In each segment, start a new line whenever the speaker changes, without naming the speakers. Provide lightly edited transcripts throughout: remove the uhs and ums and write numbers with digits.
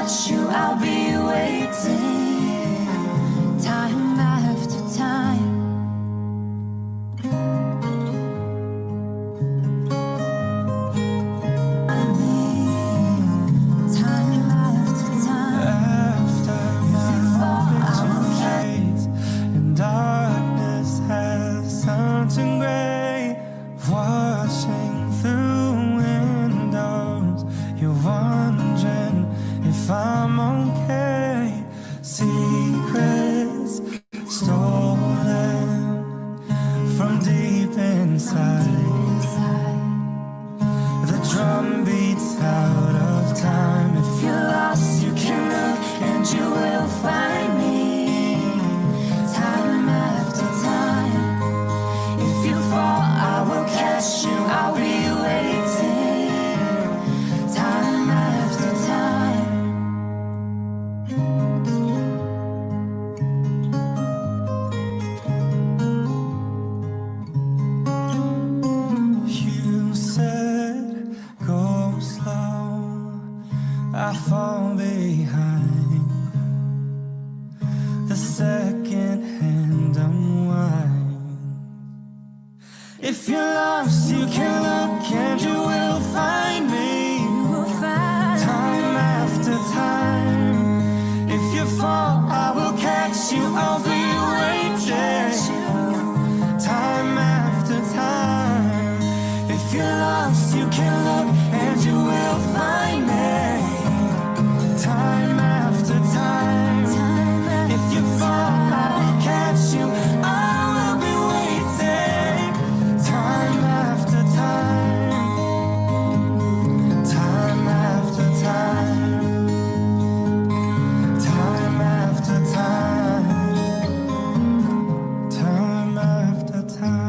catch you, I'll be waiting, time after time.
I fall behind the second-hand unwind. If you're lost, you can look and you will find me. Time after time. If you fall, I will catch you. I'll be waiting. Time after time. If you're lost, you can look and you will find me. Time after time. If you fall, I will catch you. I will be waiting. Time after time. Time after time. Time after time. Time after time.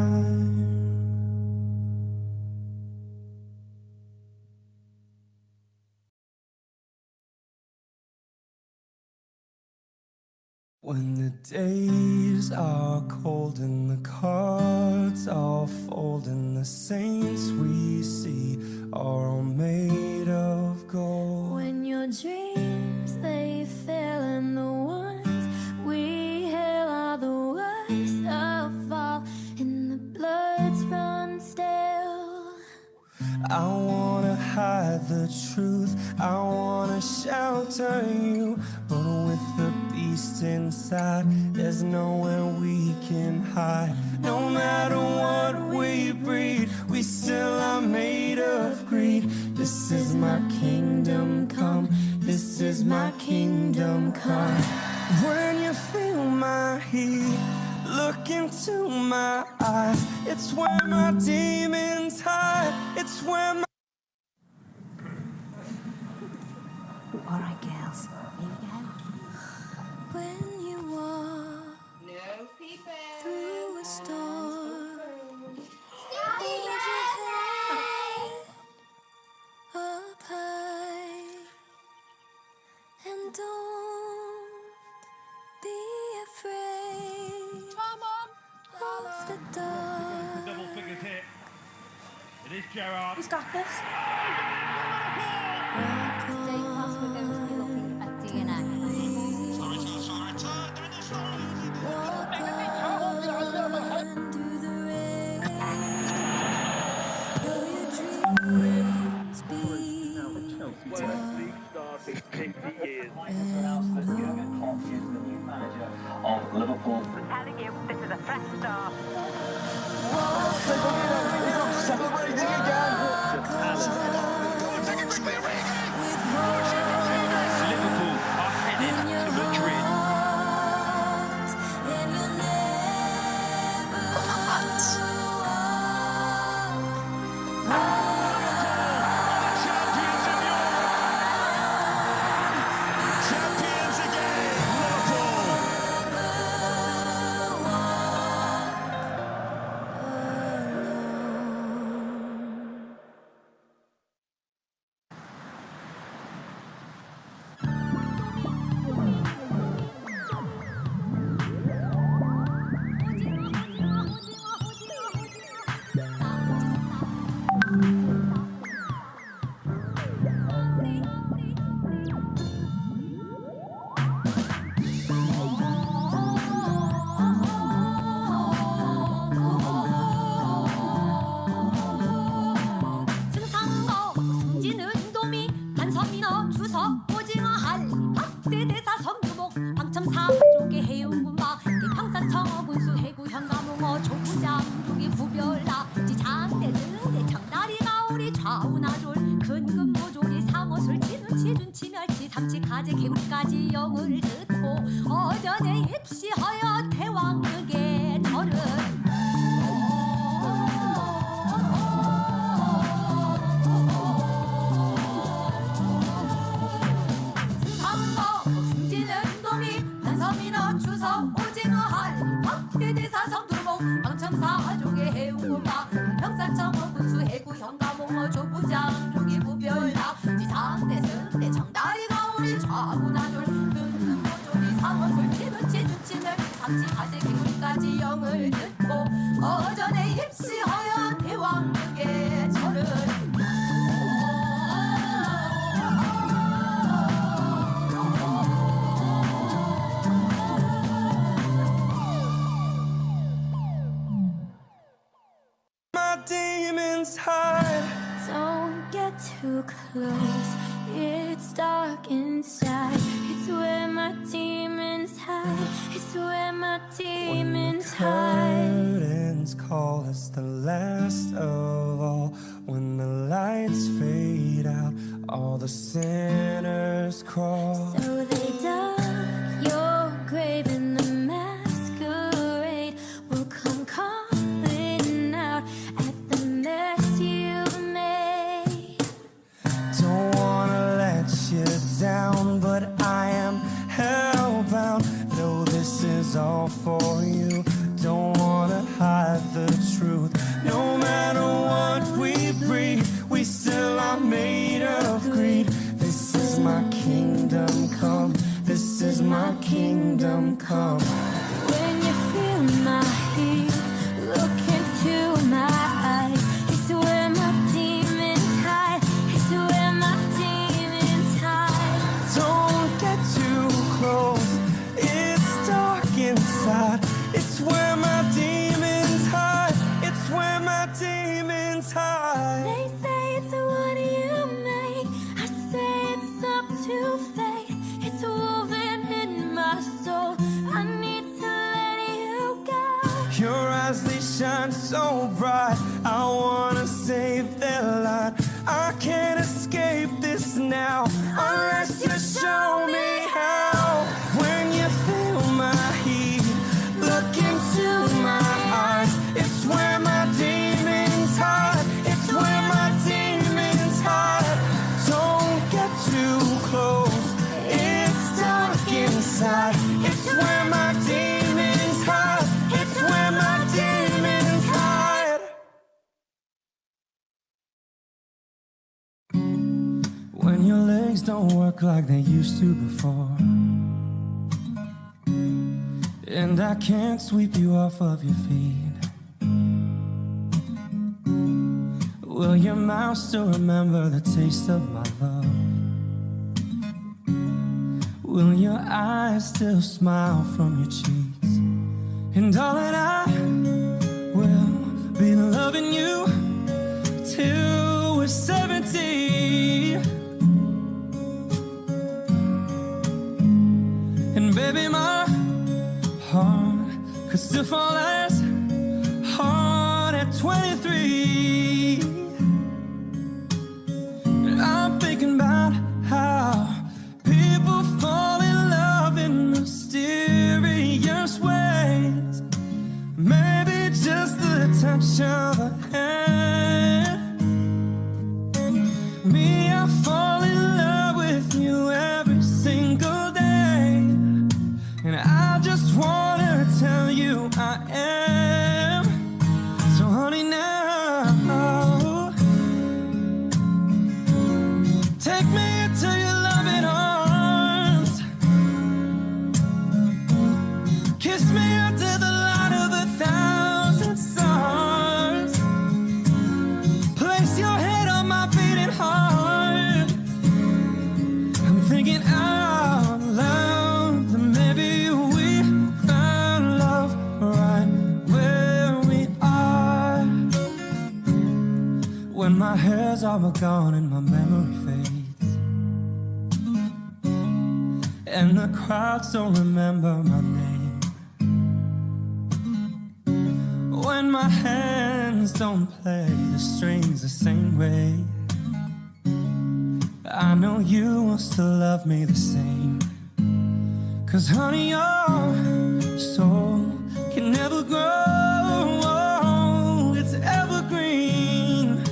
When the days are cold and the cards all fold and the saints we see are all made of gold.
When your dreams they fail and the ones we hail are the worst of all, and the bloods run stale.
I wanna hide the truth, I wanna shelter you, but with the beast inside, there's nowhere we can hide. No matter what we breed, we still are made of greed. This is my kingdom come, this is my kingdom come. When you feel my heat, look into my eyes, it's where my demons hide, it's where my...
Alright girls, here we go.
When you walk through a storm, hold your head up high and don't be afraid of the dark.
Double figures hit. It is Gerard.
Who's got this?
Today, class, we're going to be looking at DNA.
Of Liverpool.
Telling you, this is a fresh start.
Celebrating again.
Liverpool are headed to Madrid.
Champions again, Liverpool.
나졸 근근 모조리 상어술 찌는 치준 치멸치 삼치 가재 개구리까지 영을 듣고 어전에 입시하여 대왕에게 절은 승상거 승진은 도미 한섬이나 추석 오징어 할 박대대사성 두봉 방청사족의 해운고마 평산청어 군수 해구 현가몽어 조부장 조기 부별나 지상대 승대 정다리가 우리 좌우나졸 근근 모조리 상어술 치는 치준치는 삼치 가재 개구리까지 영을 듣고 어전에 입시하여 대왕에게 절은
My demons hide.
Don't get too close, it's dark inside. It's where my demons hide. It's where my demons hide.
Curtains call us the last of all. When the lights fade out, all the sinners crawl.
So they dug your grave and the masquerade will come calling out at the mess you've made.
Don't wanna let you down, but I am hellbound. No, this is all for you. Don't wanna hide the truth. No matter what we breed, we still are made of greed. This is my kingdom come. This is my kingdom come.
When you feel my heat, look into my eyes. It's where my demons hide. It's where my demons hide.
Don't get too close. It's dark inside. It's where my demons hide. It's where my demons hide.
They say it's what you make. I say it's up to fate. It's woven in my soul. I need to let you go.
Your eyes, they shine so bright. I wanna save their light. I can't escape this now unless you show me how. When you feel my heat, look into my eyes. It's where my demons hide. It's where my demons hide. Don't get too close. It's dark inside. It's where my demons hide. It's where my demons hide. When your legs don't work like they used to before, and I can't sweep you off of your feet, will your mouth still remember the taste of my love? Will your eyes still smile from your cheeks? And darling, I will be loving you till we're 70. And baby, my heart could still fall as hard at 23. And I'm thinking about how people fall in love in mysterious ways. Maybe just the touch of a hand. Me, I fall in love with you every single day. And I just wanna tell you I am. So honey, now take me into your loving arms. Kiss me under the light of 1,000 stars. Place your head on my beating heart. I'm thinking out loud that maybe we found love right where we are. When my hair's all gone and my memory fades, and the crowds don't remember my name, when my hands don't play the strings the same way, I know you will still love me the same. 'Cause honey, your soul can never grow, it's evergreen.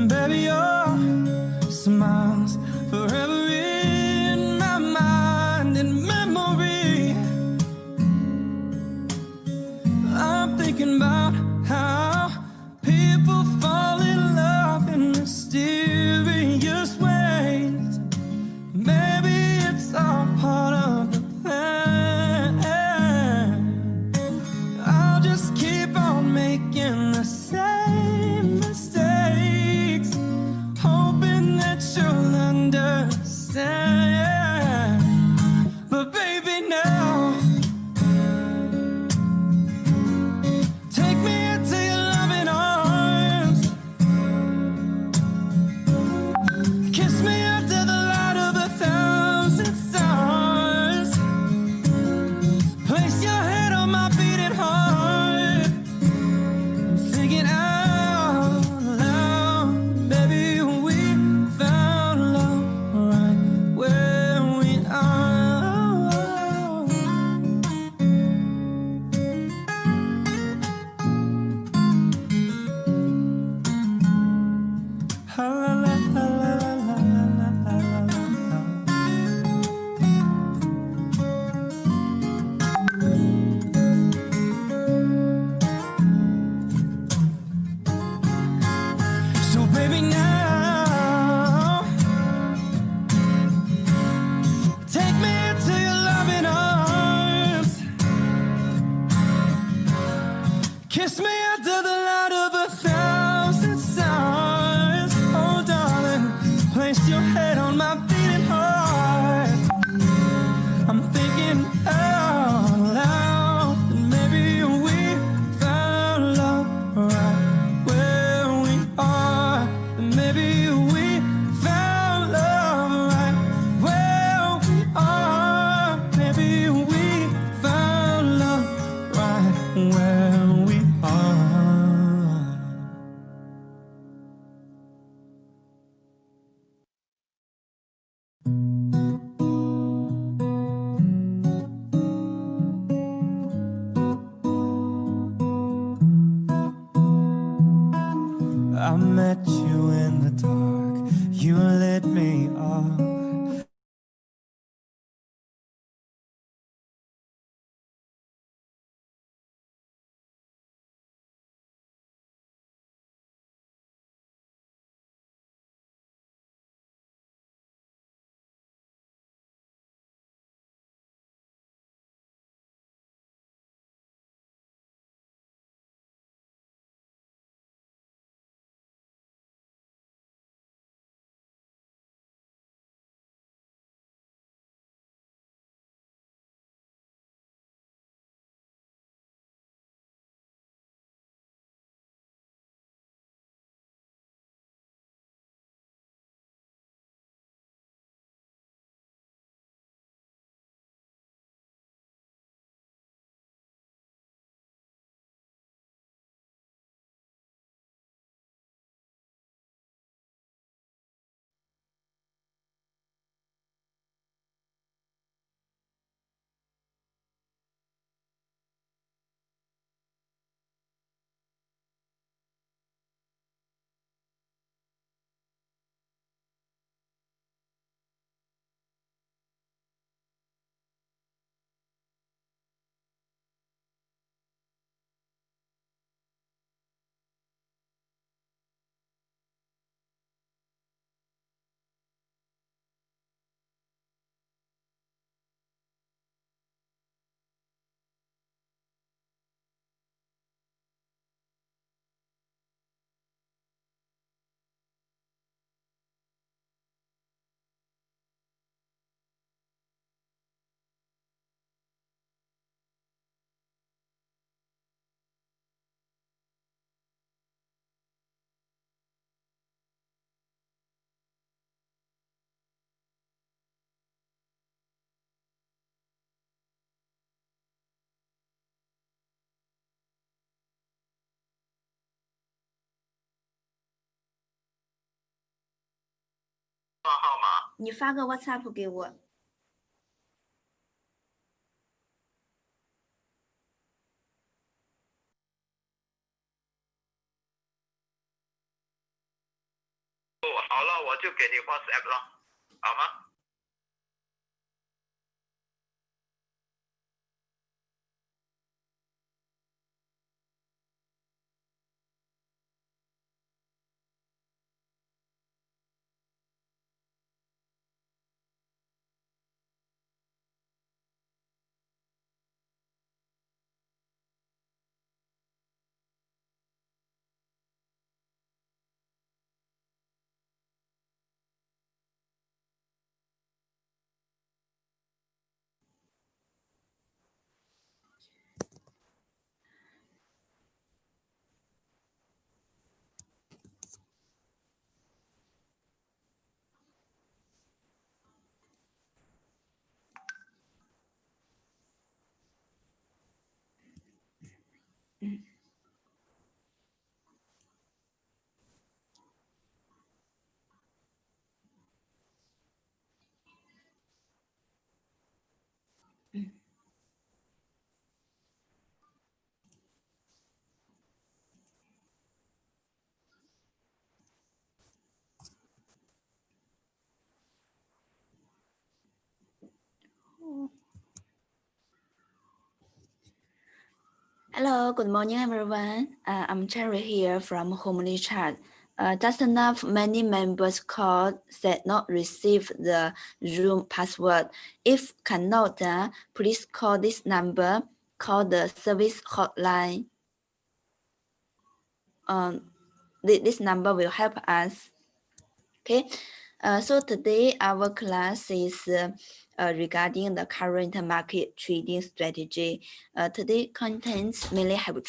Baby, your smile's forever in my mind and memory. I'm thinking about how people fall in love in mysterious ways. Maybe it's all part of the plan. I'll just keep on making the same mistakes, hoping that you'll understand. But baby, now take me into your loving arms. Kiss me under the light of 1,000 stars. Place your head on my beating heart. I'm thinking out loud, baby, we found love right where we are. La la la la la la la la la. So baby, now take me into your loving arms. Kiss me under the light of 1,000 stars. Oh darling, place your head on my beating heart. I'm thinking out loud, maybe we found love right where we are. Maybe we found love right where we are. Maybe we found love right where we are. I met you in the dark, you lit me up.
号码。
你发个 WhatsApp 给我。
好了，我就给你 WhatsApp 了，好吗？Hello,
good morning, everyone. I'm Cherry here from Homely Chat. Just now, many members called said not receive the Zoom password. If cannot, please call this number. Call the service hotline. This number will help us. Okay. So today our class is regarding the current market trading strategy. Today contents mainly have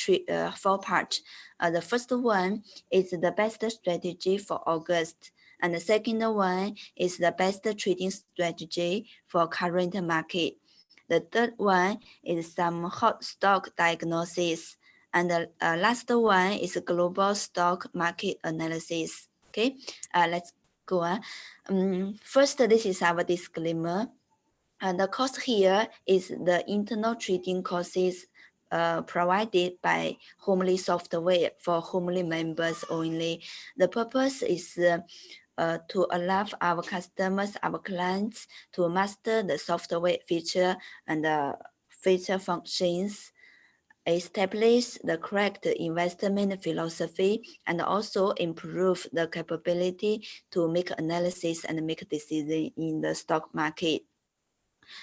four parts. The first one is the best strategy for August, and the second one is the best trading strategy for current market. The third one is some hot stock diagnosis, and the last one is global stock market analysis. Okay, let's go on. First, this is our disclaimer. The course here is the internal trading courses provided by Homely Software for Homely members only. The purpose is to allow our customers, our clients to master the software feature and feature functions, establish the correct investment philosophy, and also improve the capability to make analysis and make decisions in the stock market.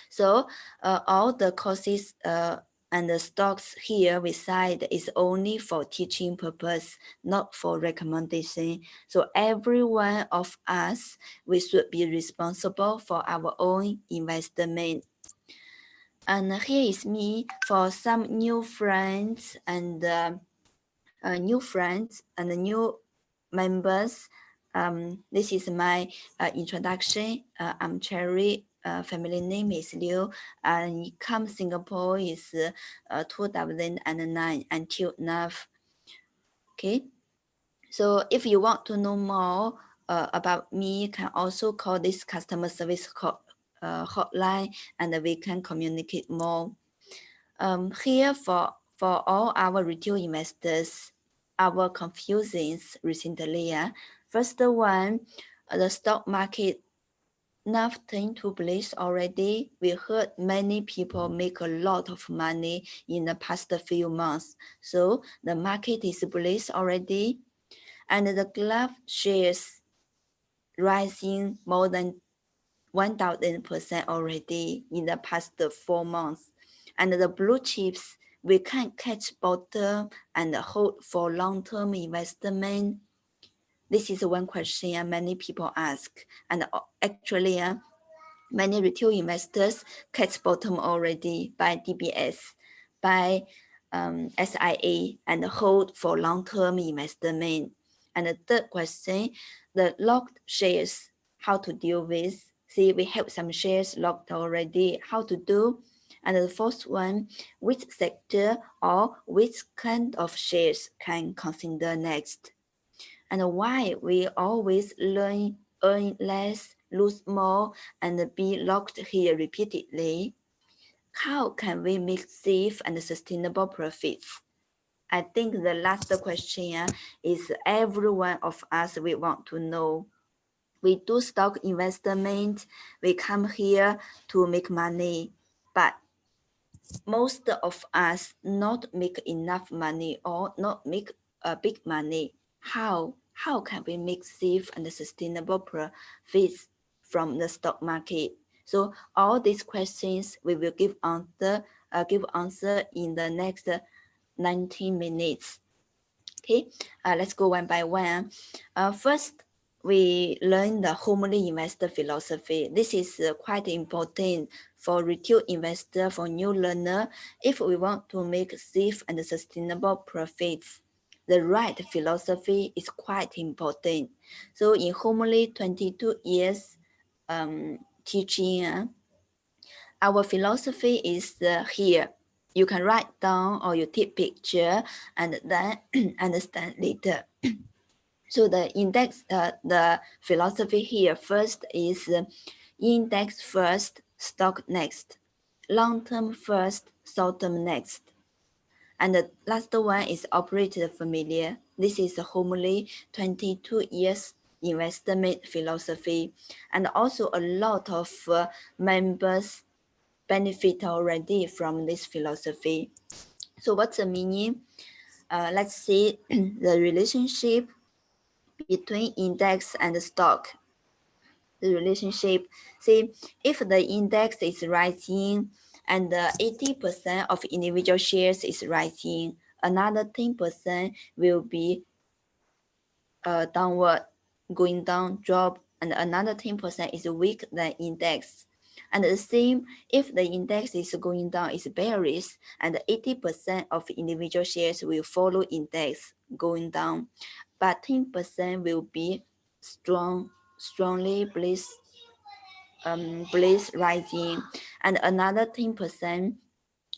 So all the courses and the stocks here we cite is only for teaching purpose, not for recommendation. So every one of us, we should be responsible for our own investment. And here is me for some new friends and new members. This is my introduction. I'm Cherry. Family name is Liu. And come Singapore is 2009 until now. Okay. So if you want to know more about me, you can also call this customer service hotline, and we can communicate more. Here for all our retail investors, our confusions recently. First one, the stock market nothing to bliss already. We heard many people make a lot of money in the past few months. So the market is bliss already. And the glove shares rising more than 1,000% already in the past 4 months. And the blue chips, we can catch bottom and hold for long-term investment. This is one question many people ask. And actually, many retail investors catch bottom already by DBS, by SIA, and hold for long-term investment. And the third question, the locked shares, how to deal with. See, we have some shares locked already, how to do. And the fourth one, which sector or which kind of shares can consider next. And why we always earn less lose more, and be locked here repeatedly. How can we make safe and sustainable profits? I think the last question is every one of us we want to know. We do stock investment, we come here to make money, but most of us not make enough money or not make a big money. How can we make safe and sustainable profits from the stock market? So all these questions we will give answer in the next 90 minutes. Okay, let's go one by one. First, we learn the homely investor philosophy. This is quite important for retail investor, for new learner. If we want to make safe and sustainable profits, the right philosophy is quite important. So in homely 22 years teaching, our philosophy is here. You can write down or you take picture and then understand later. So the index, the philosophy here first is index first, stock next, long term first, short term next. And the last one is operator familiar. This is homely 22 years investment philosophy. And also a lot of members benefit already from this philosophy. So what's the meaning? Let's see the relationship between index and stock. The relationship, see, if the index is rising and 80% of individual shares is rising, another 10% will be downward, going down, drop, and another 10% is weak than index. And the same, if the index is going down, is bearish, and 80% of individual shares will follow index going down, but 10% will be strongly bullish rising, and another 10%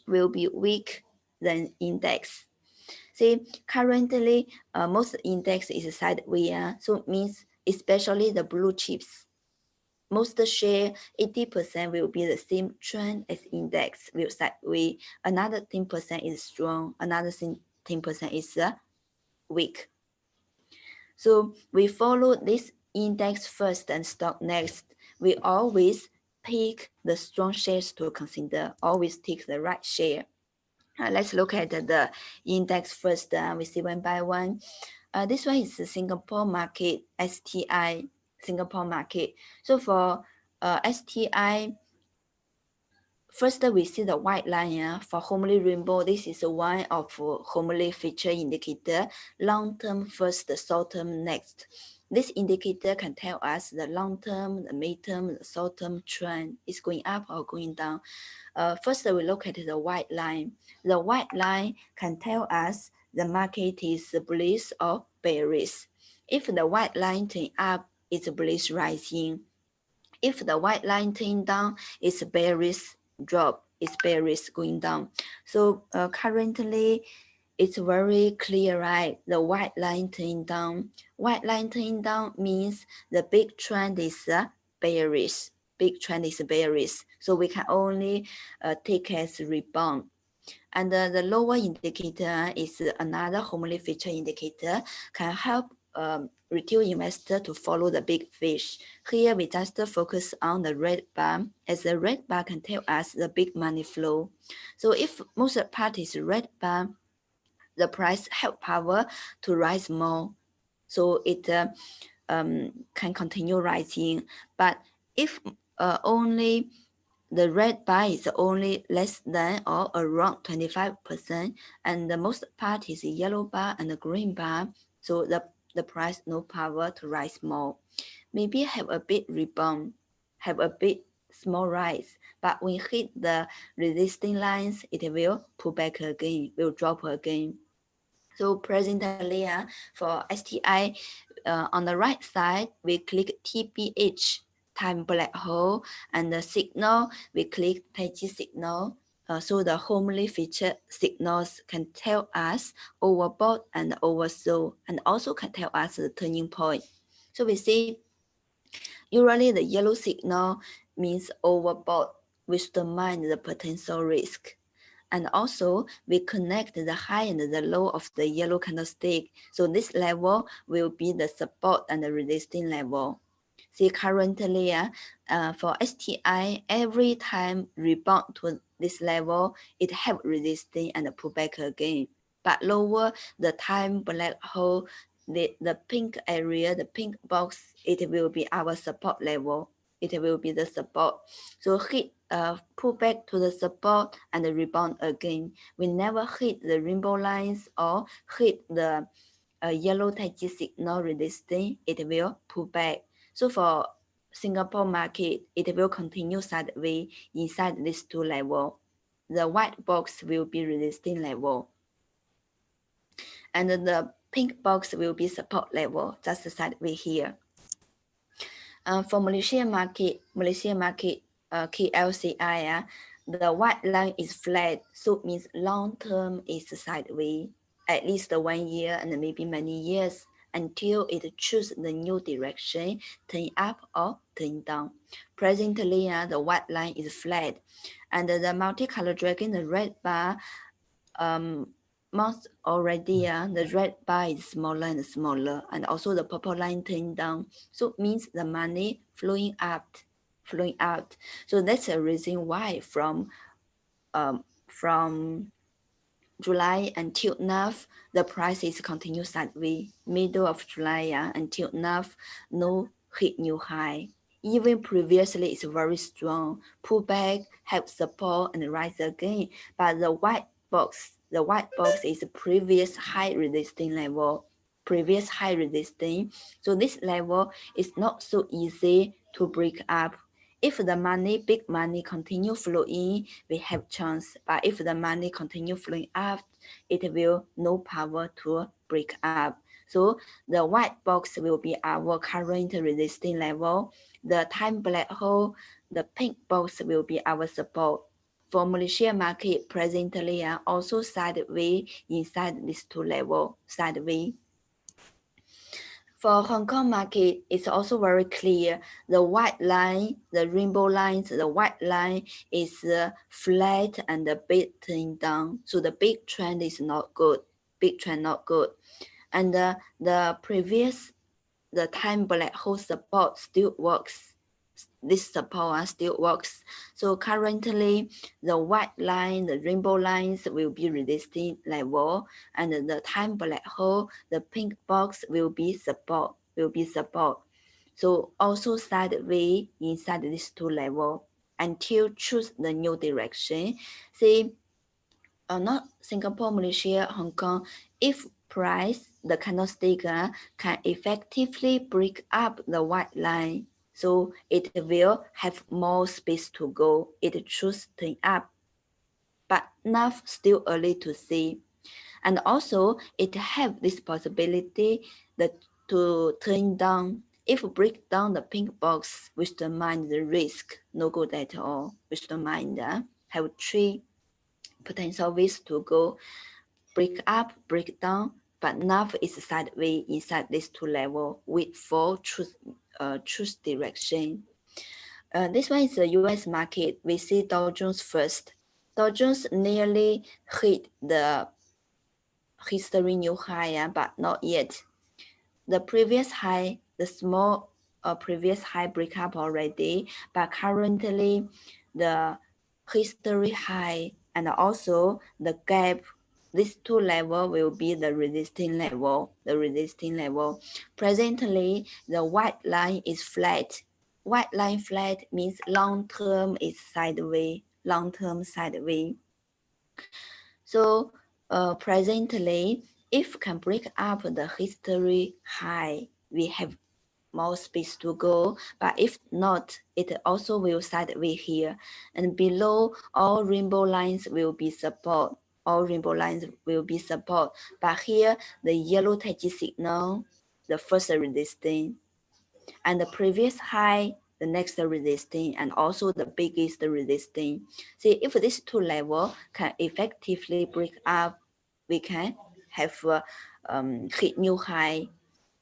will be weak than index. See, currently, most index is sideways, so it means especially the blue chips. Most share, 80% will be the same trend as index, will sideways. Another 10% is strong, another 10% is weak. So we follow this index first and stock next. We always pick the strong shares to consider, always take the right share. Let's look at the index first. We see one by one. This one is the Singapore market, STI, Singapore market. So for STI, first we see the white line for homely rainbow. This is one of homely feature indicator. Long term first, short term next. This indicator can tell us the long term, the mid term, the short term trend is going up or going down. First, we look at the white line. The white line can tell us the market is bullish or bearish. If the white line turn up, it's bullish rising. If the white line turn down, it's bearish drop, it's bearish going down. So currently, it's very clear, right? The white line turn down. White line turn down means the big trend is bearish. Big trend is bearish. So we can only take as rebound. And the lower indicator is another homely feature indicator, can help retail investor to follow the big fish. Here we just focus on the red bar, as the red bar can tell us the big money flow. So if most part is red bar, the price have power to rise more, so it can continue rising. But if only the red bar is only less than or around 25%, and the most part is yellow bar and the green bar, so the price no power to rise more. Maybe have a big rebound, have a big small rise, but when hit the resisting lines, it will pull back again, will drop again. So presently for STI, on the right side, we click TPH, time black hole, and the signal, we click Taiji signal. So the homely feature signals can tell us overbought and oversold, and also can tell us the turning point. So we see Usually the yellow signal means overbought, which determines the potential risk. And also we connect the high and the low of the yellow candlestick. So this level will be the support and the resistance level. See currently for STI, every time rebound to this level, it have resistance and pull back again. But lower the time black hole, the pink area, the pink box, it will be our support level. It will be the support. So hit pull back to the support and rebound again. We never hit the rainbow lines or hit the yellow Taiji signal resistance, it will pull back. So for Singapore market, it will continue sideways inside these two levels. The white box will be resistance level. And the pink box will be support level, just sideways here. For Malaysian market, key LCI, the white line is flat, so it means long term is sideways, at least 1 year and maybe many years until it chooses the new direction, turn up or turn down. Presently, the white line is flat, and the multicolor dragon, the red bar, most already the red bar is smaller and smaller, and also the purple line turned down, so it means the money flowing out. So that's a reason why from July until now, the price is continue sideways. Middle of July until now, no hit new high. Even previously, it's very strong. Pullback, help support, and rise again. But the white box is previous high resistance level. So this level is not so easy to break up. If the big money continue flowing, we have chance. But if the money continue flowing out, it will no power to break up. So the white box will be our current resistance level. The time black hole, the pink box will be our support. For Malaysia market presently also sideways inside these two levels, sideways. For Hong Kong market, it's also very clear. The white line, the rainbow lines, the white line is flat and the big turn down. So the big trend is not good. And the time black hole support still works. This support still works. So currently, the white line, the rainbow lines will be resistance level, and the time black hole, the pink box will be support. So also sideways inside these two levels until choose the new direction. See, not Singapore, Malaysia, Hong Kong. If price, the candlestick can effectively break up the white line, so it will have more space to go. It should turn up, but now still early to see. And also it have this possibility that to turn down. If break down the pink box, which determine the risk, no good at all, which determine have 3 potential ways to go: break up, break down, but now is sideways inside these two levels with 4 choose direction. This one is the US market. We see Dow Jones first. Dow Jones nearly hit the history new high, but not yet. The previous high, the small previous high break up already, but currently the history high and also the gap, these two levels will be the resistance level. Presently, the white line is flat. White line flat means long term is sideways. So presently, if can break up the history high, we have more space to go, but if not, it also will sideways here. And below, all rainbow lines will be support. But here, the yellow Taiji signal, the first resistance, and the previous high, the next resistance, and also the biggest resistance. See, if these two levels can effectively break up, we can have hit new high.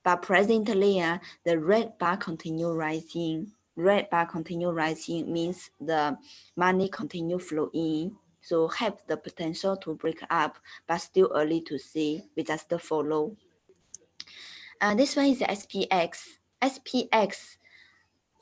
But presently, the red bar continue rising. Red bar continue rising means the money continue flow in. So have the potential to break up, but still early to see. We just follow. This one is the SPX. SPX,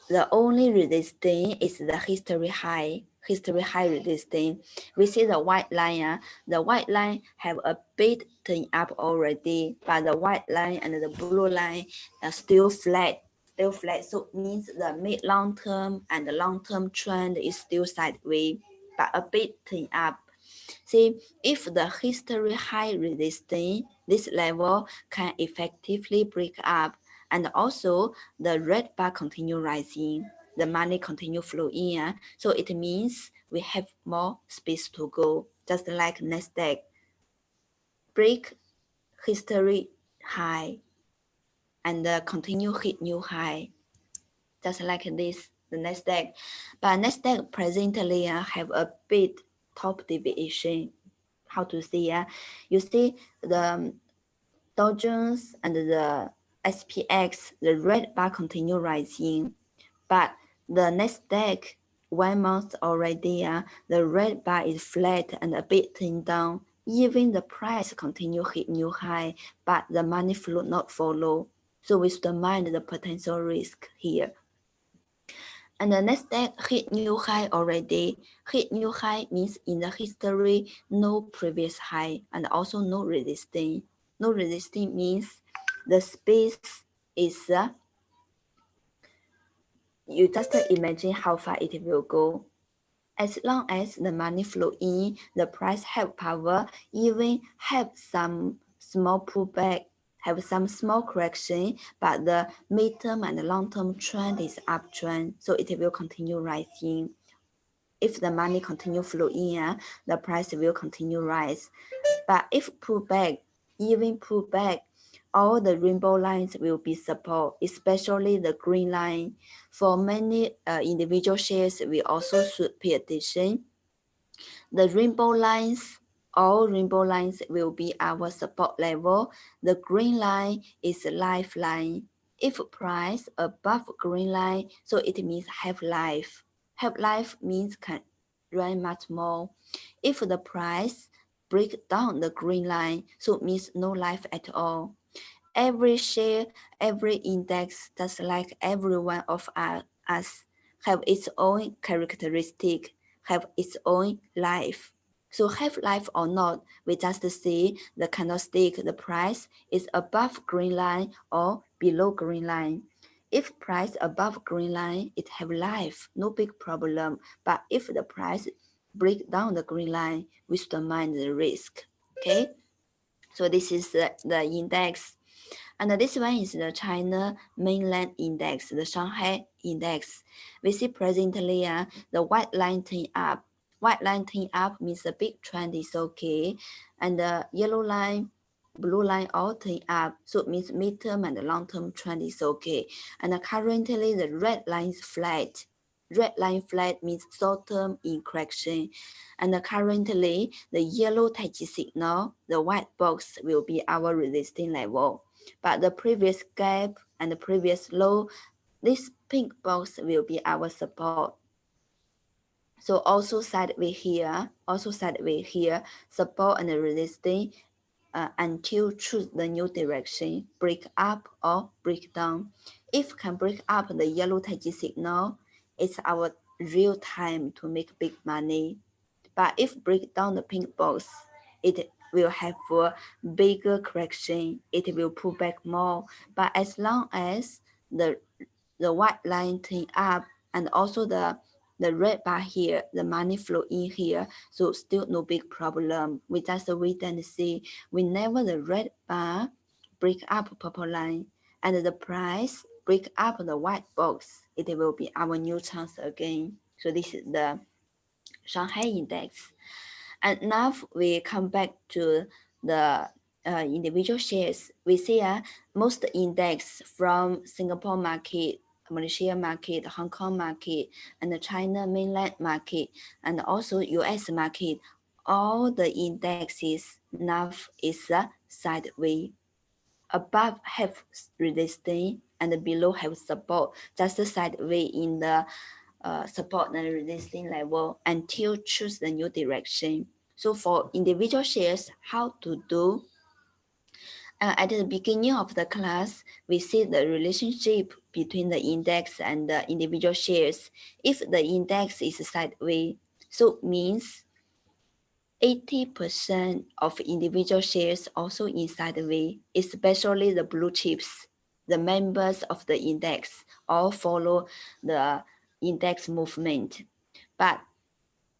the only resistance is the history high. History high resistance. We see the white line. The white line have a bit turn up already, but the white line and the blue line are still flat. Still flat. So it means the mid long term and the long term trend is still sideways, but a bit turn up. See, if the history high resistance, this level can effectively break up, and also the red bar continue rising, the money continue flow in. So it means we have more space to go, just like Nasdaq. Break history high and continue hit new high, just like this, the Nasdaq. But Nasdaq presently have a bit top deviation. How to see? You see the Dow Jones and the SPX, the red bar continue rising, but the Nasdaq 1 month already, the red bar is flat and a bit turned down. Even the price continue hit new high, but the money flow not follow. So we should mind the potential risk here. And the Nasdaq hit new high already. Hit new high means in the history, no previous high and also no resistance. No resistance means the space is, you just imagine how far it will go. As long as the money flow in, the price have power, even have some small pullback, have some small correction, but the midterm and the long-term trend is uptrend, so it will continue rising. If the money continue flow in, the price will continue rise. But if pullback, even pullback, all the rainbow lines will be support, especially the green line. For many individual shares, we also should pay attention. The rainbow lines, all rainbow lines will be our support level. The green line is a lifeline. If price above green line, so it means have life. Have life means can run much more. If the price break down the green line, so it means no life at all. Every share, every index, just like every one of us, have its own characteristic, have its own life. So have life or not, we just see the candlestick, the price is above green line or below green line. If price above green line, it have life, no big problem. But if the price break down the green line, we should mind the risk. Okay, so this is the index. And this one is the China mainland index, the Shanghai index. We see presently the white line turn up. White line turn up means the big trend is okay. And the yellow line, blue line all turn up. So it means midterm and the long-term trend is okay. And currently the red line is flat. Red line flat means short-term in correction. And currently the yellow Taiji signal, the white box will be our resistance level. But the previous gap and the previous low, this pink box will be our support. So also sideways here, support and resistance until choose the new direction, break up or break down. If can break up the yellow Taiji signal, it's our real time to make big money. But if break down the pink box, it will have a bigger correction. It will pull back more. But as long as the white line turn up and also the red bar here, the money flow in here, so still no big problem. We just wait and see. Whenever the red bar break up purple line and the price break up the white box, it will be our new chance again. So this is the Shanghai index. And now we come back to the individual shares. We see most index from Singapore market, Malaysia market, Hong Kong market, and the China mainland market, and also US market. All the indexes now is sideways. above have resistance and below have support, just sideways in the support and resistance level until choose the new direction. So for individual shares, how to do? At the beginning of the class, we see the relationship between the index and the individual shares. If the index is sideways, so means 80% of individual shares also in sideways, especially the blue chips. The members of the index all follow the index movement. But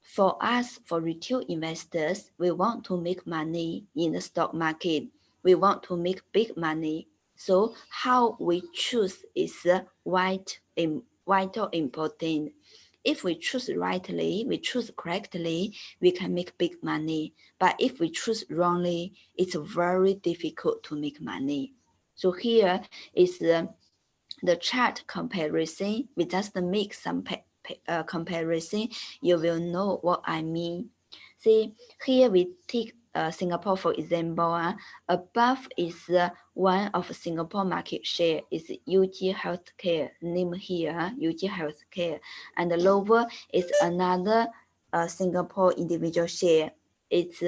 for us, for retail investors, we want to make money in the stock market. We want to make big money. So how we choose is vital important. If we choose rightly, we choose correctly, we can make big money. But if we choose wrongly, it's very difficult to make money. So here is the chart comparison. We just make some comparison. You will know what I mean. See, here we take Singapore for example. Above is one of Singapore market share is UG Healthcare, name here UG Healthcare, and the lower is another Singapore individual share. It's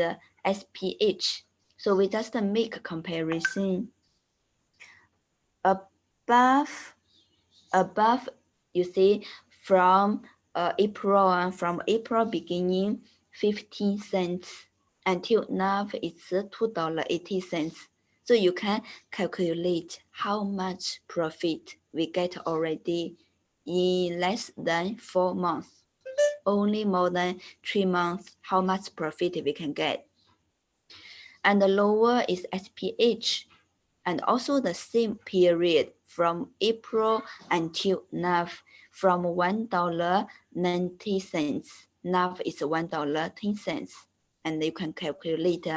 SPH. So we just make a comparison. Above, you see from April beginning 15 cents until now it's $2.80. So you can calculate how much profit we get already in less than 4 months. Only more than 3 months, how much profit we can get. And the lower is SPH, and also the same period from April until now, from $1.90. Now is $1.10. And you can calculate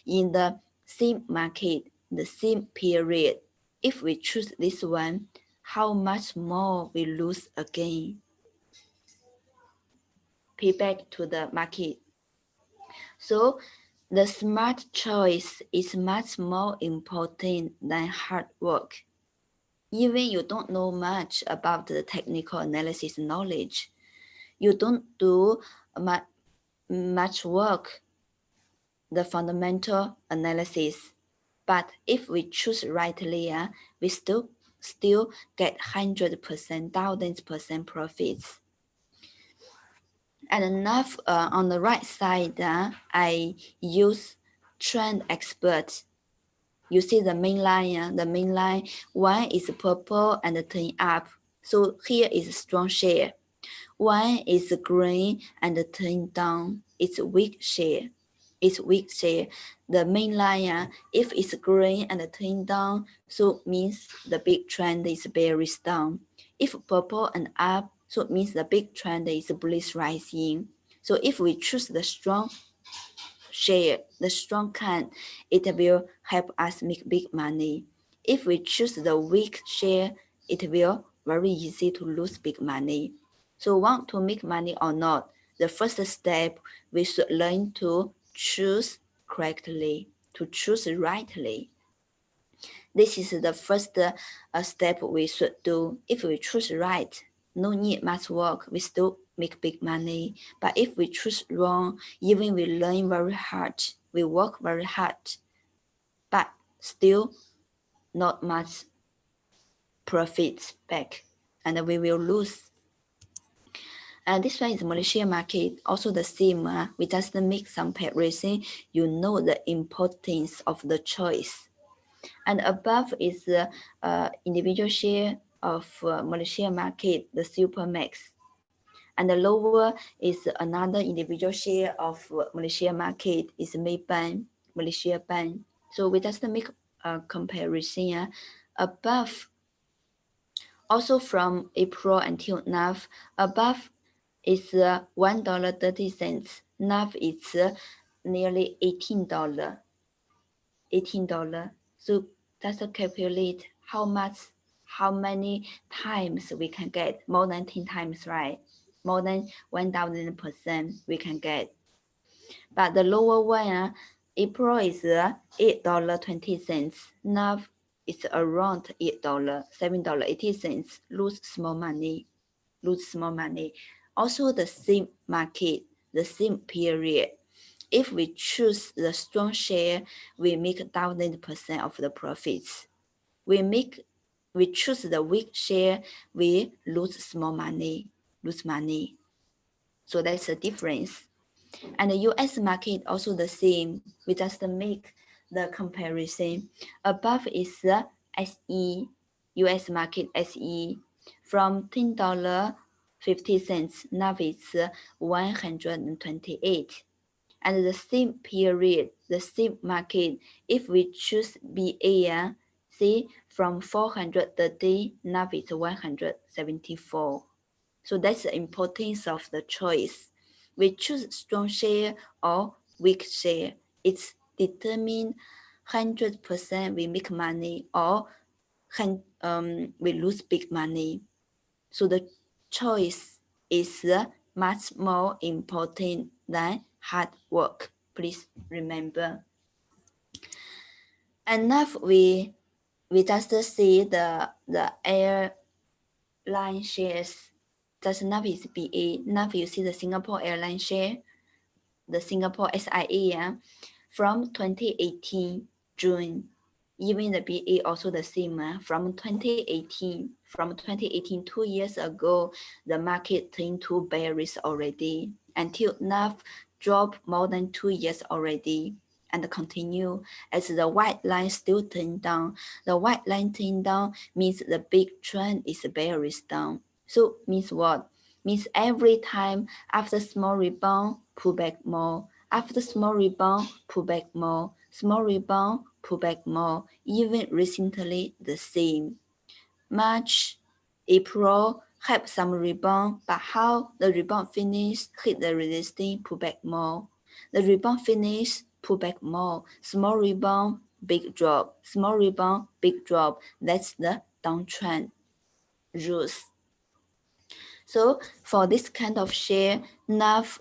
in the same market, the same period. If we choose this one, how much more we lose again? Pay back to the market. So the smart choice is much more important than hard work. Even you don't know much about the technical analysis knowledge, you don't do much work, the fundamental analysis. But if we choose rightly, we still get 100%, 1000% profits. And enough on the right side, I use trend expert. You see the main line, one is purple and turn up. So here is strong share. One is green and turn down. It's weak share. It's weak share. The main line, if it's green and turn down, so means the big trend is bearish down. If purple and up, so it means the big trend is bullish rising. So if we choose the strong share, the strong kind, it will help us make big money. If we choose the weak share, it will very easy to lose big money. So want to make money or not, the first step, we should learn to choose correctly, to choose rightly. This is the first step we should do. If we choose right, no need much work, we still make big money. But if we choose wrong, even we learn very hard, we work very hard, but still not much profits back, and we will lose. And this one is Malaysia market, also the same. We just make some comparison. You know the importance of the choice. And above is the individual share of Malaysia market, the Supermax. And the lower is another individual share of Malaysia market, is Maybank, Malaysia Bank. So we just make a comparison. Above, also from April until now, above is $1.30. Now it's nearly $18. $18. So just calculate how many times we can get. More than 10 times, right? More than 1000% we can get. But the lower one, April is $8.20. Now it's around $8, $7.80, lose small money, Also the same market, the same period. If we choose the strong share, we make 1,000% of the profits. We choose the weak share, we lose small money, So that's the difference. And the US market also the same. We just make the comparison. Above is the SE, US market SE, from $10.50, now it's 128. And the same period, the same market, if we choose BA, see from 430, now it's 174. So that's the importance of the choice. We choose strong share or weak share. It's determined 100% we make money or we lose big money. So the choice is much more important than hard work. Please remember. And now we just see the airline shares. Just now is BA. Now you see the Singapore airline share, the Singapore SIA, from 2018 June. Even the BA also the same. From 2018, 2 years ago, the market turned to bearish already. Until now, dropped more than 2 years already and continue as the white line still turned down. The white line turned down means the big trend is bearish down. So means what? Means every time after small rebound, pull back more. After small rebound, pull back more. Small rebound, pull back more. Even recently, the same. March, April, have some rebound, but how the rebound finish, hit the resistance, pull back more. The rebound finish, pull back more. Small rebound, big drop. Small rebound, big drop. That's the downtrend rules. So for this kind of share, NAV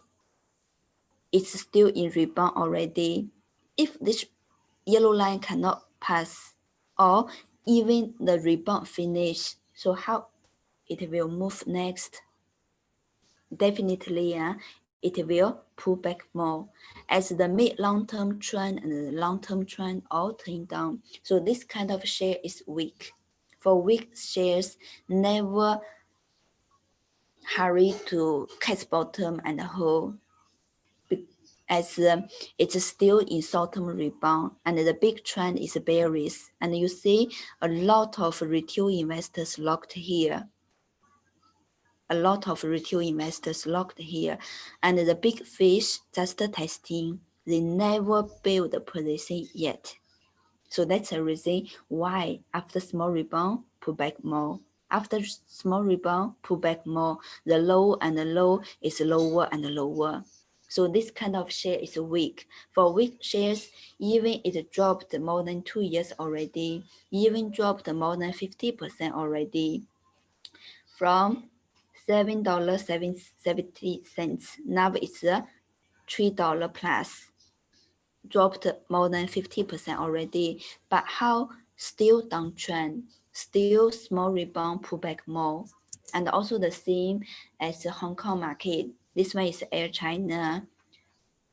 is still in rebound already. If this yellow line cannot pass or even the rebound finish, so how it will move next? Definitely, it will pull back more as the mid long-term trend and the long-term trend all turn down. So this kind of share is weak. For weak shares, never hurry to catch bottom and hold, as it's still in short-term rebound and the big trend is bearish. And you see a lot of retail investors locked here. And the big fish just testing. They never build a position yet. So that's a reason why after small rebound, pull back more. After small rebound, pull back more. The low and the low is lower and lower. So this kind of share is weak. For weak shares, even it dropped more than 2 years already, even dropped more than 50% already. From $7.70, now it's $3 plus. Dropped more than 50% already, but how still downtrend, still small rebound, pull back more. And also the same as the Hong Kong market. This one is Air China.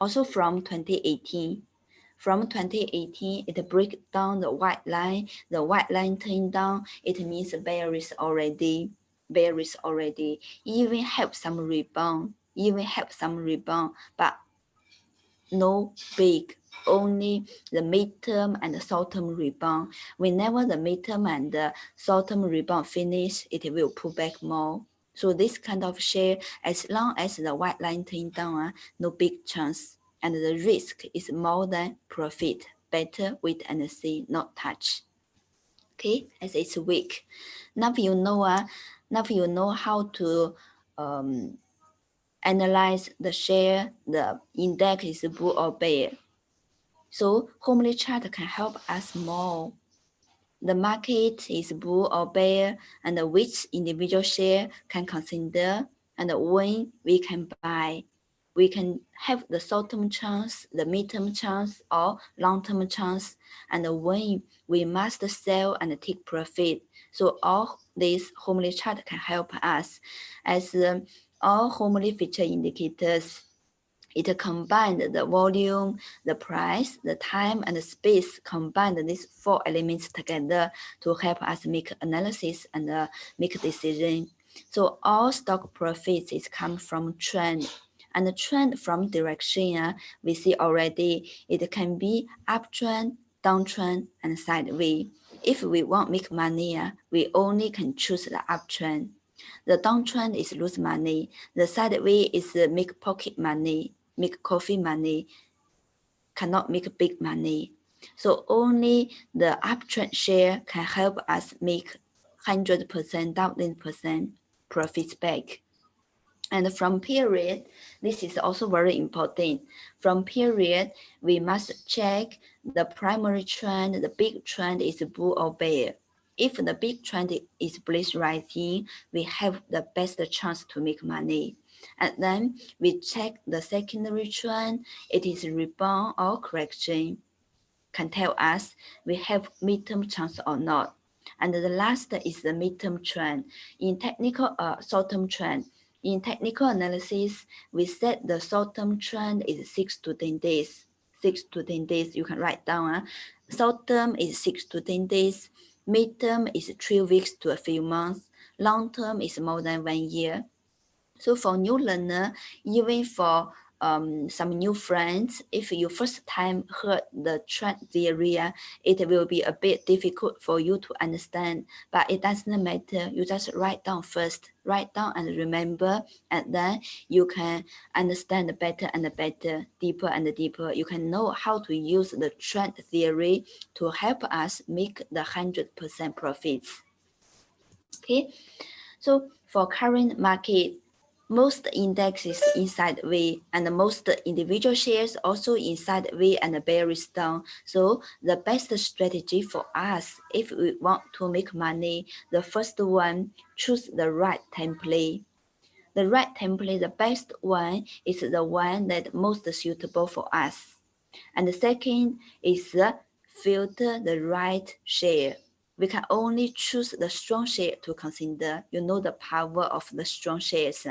Also from 2018. From 2018, it break down the white line. The white line turned down. It means bearish already. Even have some rebound. But no big. Only the midterm and the short-term rebound. Whenever the midterm and the short-term rebound finish, it will pull back more. So this kind of share, as long as the white line turn down, no big chance. And the risk is more than profit. Better wait and see, not touch. Okay, as it's weak. Now you know how to analyze the share, the index is bull or bear. So homely chart can help us more. The market is bull or bear, and which individual share can consider, and when we can buy. we can have the short-term chance, the mid-term chance, or long-term chance, and when we must sell and take profit. So all these homely chart can help us. As all homely feature indicators, it combined the volume, the price, the time, and the space, combined these 4 elements together to help us make analysis and make decision. So all stock profits is come from trend, and the trend from direction, we see already, it can be uptrend, downtrend, and sideways. If we want make money, we only can choose the uptrend. The downtrend is lose money. The sideways is make pocket money, make coffee money, cannot make big money. So only the uptrend share can help us make 100%, 1000% profits back. And from period, this is also very important. From period, we must check the primary trend, the big trend is bull or bear. If the big trend is bullish rising, we have the best chance to make money. And then we check the secondary trend, it is rebound or correction, can tell us we have midterm chance or not. And the last is the midterm trend. In technical short-term trend, in technical analysis, we said the short-term trend is 6 to 10 days. 6 to 10 days, you can write down. Short-term is 6 to 10 days. Midterm is 3 weeks to a few months. Long-term is more than 1 year. So for new learner, even for some new friends, if you first time heard the trend theory, it will be a bit difficult for you to understand, but it doesn't matter. You just write down first, write down and remember, and then you can understand better and better, deeper and deeper. You can know how to use the trend theory to help us make the 100% profits. Okay, so for current market, most indexes in sideways and most individual shares also in sideways and bearish down. So the best strategy for us, if we want to make money, the first one, choose the right template. The right template, the best one, is the one that most suitable for us. And the second is filter the right share. We can only choose the strong share to consider. You know the power of the strong shares.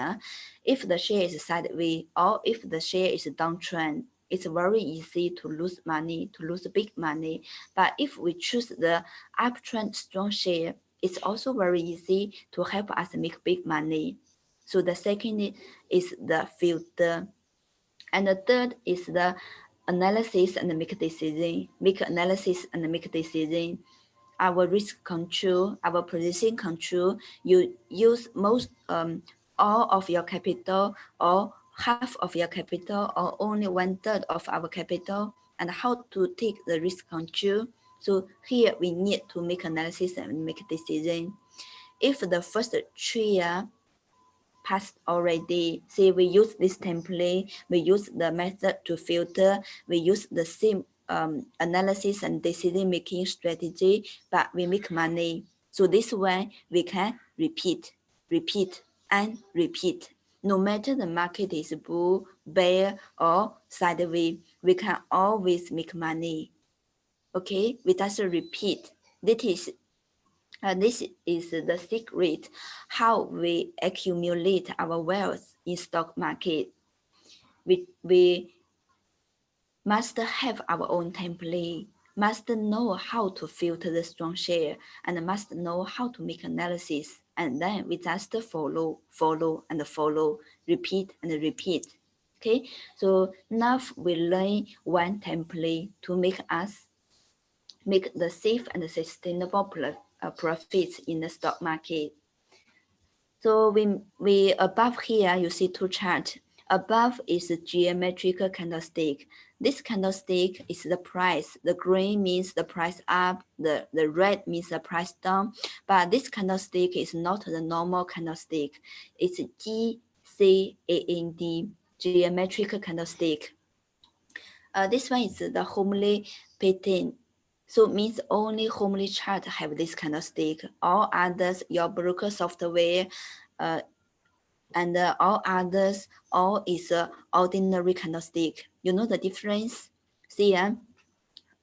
If the share is sideways or if the share is downtrend, it's very easy to lose money, to lose big money. But if we choose the uptrend strong share, it's also very easy to help us make big money. So the second is the filter. And the third is the analysis and make decision. Make analysis and make decision. Our risk control, our position control, you use most all of your capital or half of your capital or only 1/3 of our capital, and how to take the risk control. So here we need to make analysis and make decision. If the first three passed already, say we use this template, we use the method to filter, we use the same analysis and decision making strategy, but we make money. So this way we can repeat, and repeat. No matter the market is bull, bear, or sideways, we can always make money. Okay, we just repeat. This is the secret how we accumulate our wealth in stock market. We must have our own template, must know how to filter the strong share, and must know how to make analysis. And then we just follow, repeat and repeat. Okay, so now we learn one template to make us make the safe and sustainable profits in the stock market. So we above here, you see two charts. Above is a geometrical candlestick. This candlestick is the price. The green means the price up, the red means the price down. But this candlestick is not the normal candlestick. It's GCAND, geometrical candlestick. This one is the homely pattern. So it means only homely chart have this candlestick. All others, your broker software, and all others, all is ordinary candlestick. You know the difference? See,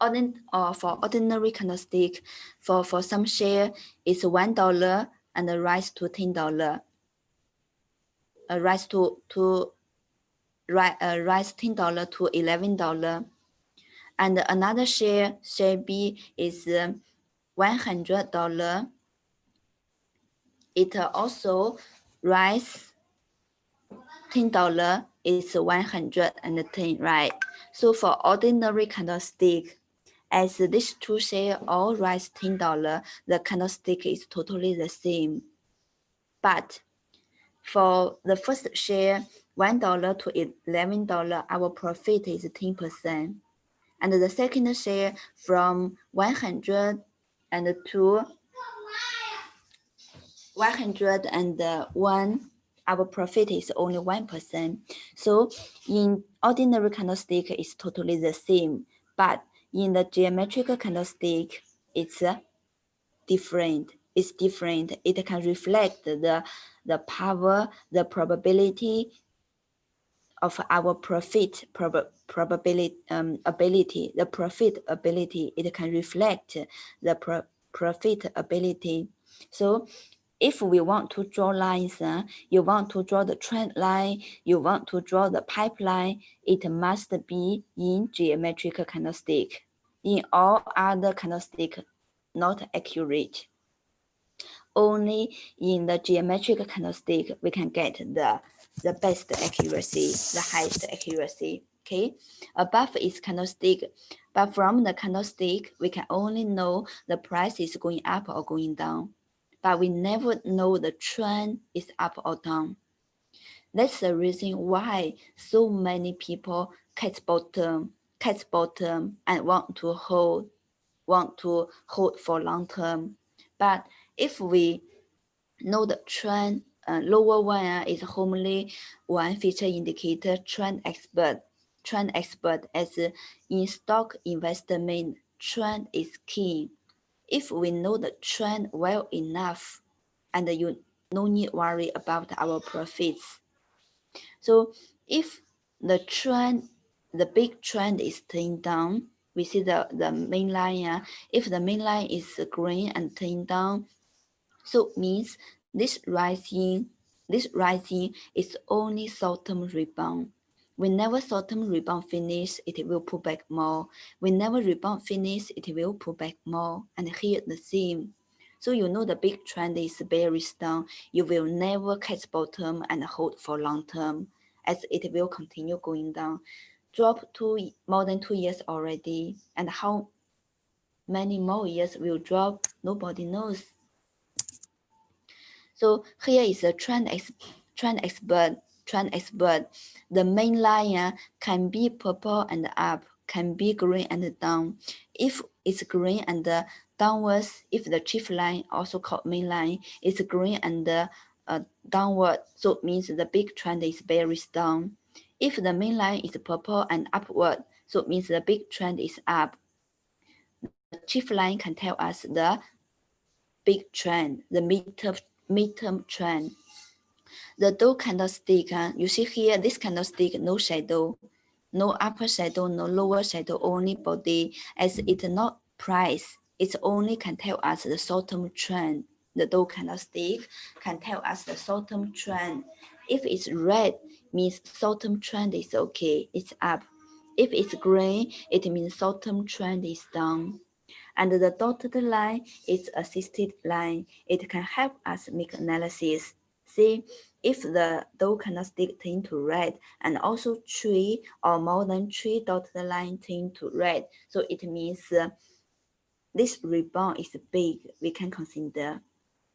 for ordinary candlestick, for some share, it's $1 and rise to $10. Rise $10 to $11, and another share B is $100. It also rise $10 is 110, right? So for ordinary candlestick, as these two shares all rise $10, the candlestick is totally the same. But for the first share, $1 to $11, our profit is 10%. And the second share from 100 and to 101, our profit is only 1%. So in ordinary candlestick, it's totally the same. But in the geometrical candlestick, it's different. It's different. It can reflect the power, the probability of our profit probability ability. The profit ability, it can reflect the profit ability. So if we want to draw lines, you want to draw the trend line, you want to draw the pipeline, it must be in geometrical candlestick. In all other candlestick, not accurate. Only in the geometrical candlestick, we can get the best accuracy, the highest accuracy. Okay, above is candlestick, but from the candlestick, we can only know the price is going up or going down, but we never know the trend is up or down. That's the reason why so many people catch bottom, and want to hold for long term. But if we know the trend, lower one is homely one feature indicator trend expert. Trend expert, as in stock investment, trend is key. If we know the trend well enough, and you no need worry about our profits. So if the trend, the big trend is turning down, we see the main line. If the main line is green and turning down, so means this rising is only short-term rebound. Whenever short-term rebound finish, it will pull back more. Whenever rebound finish, it will pull back more. And here the same. So you know the big trend is bearish down. You will never catch bottom and hold for long term, as it will continue going down. Drop more than 2 years already, and how many more years will drop, nobody knows. So here is a trend expert. The main line can be purple and up, can be green and down. If it's green and downwards, if the chief line, also called main line, is green and downward, so it means the big trend is bearish down. If the main line is purple and upward, so it means the big trend is up. The chief line can tell us the big trend, the midterm trend. The Dow candlestick, you see here, this candlestick, no shadow, no upper shadow, no lower shadow, only body, as it's not price. It only can tell us the short-term trend. The Dow candlestick can tell us the short-term trend. If it's red, means short-term trend is okay, it's up. If it's green, it means short-term trend is down. And the dotted line is assisted line. It can help us make analysis. See, if the Dow candlestick turn to red, and also 3 or more than 3 dotted line turn to red, so it means this rebound is big, we can consider.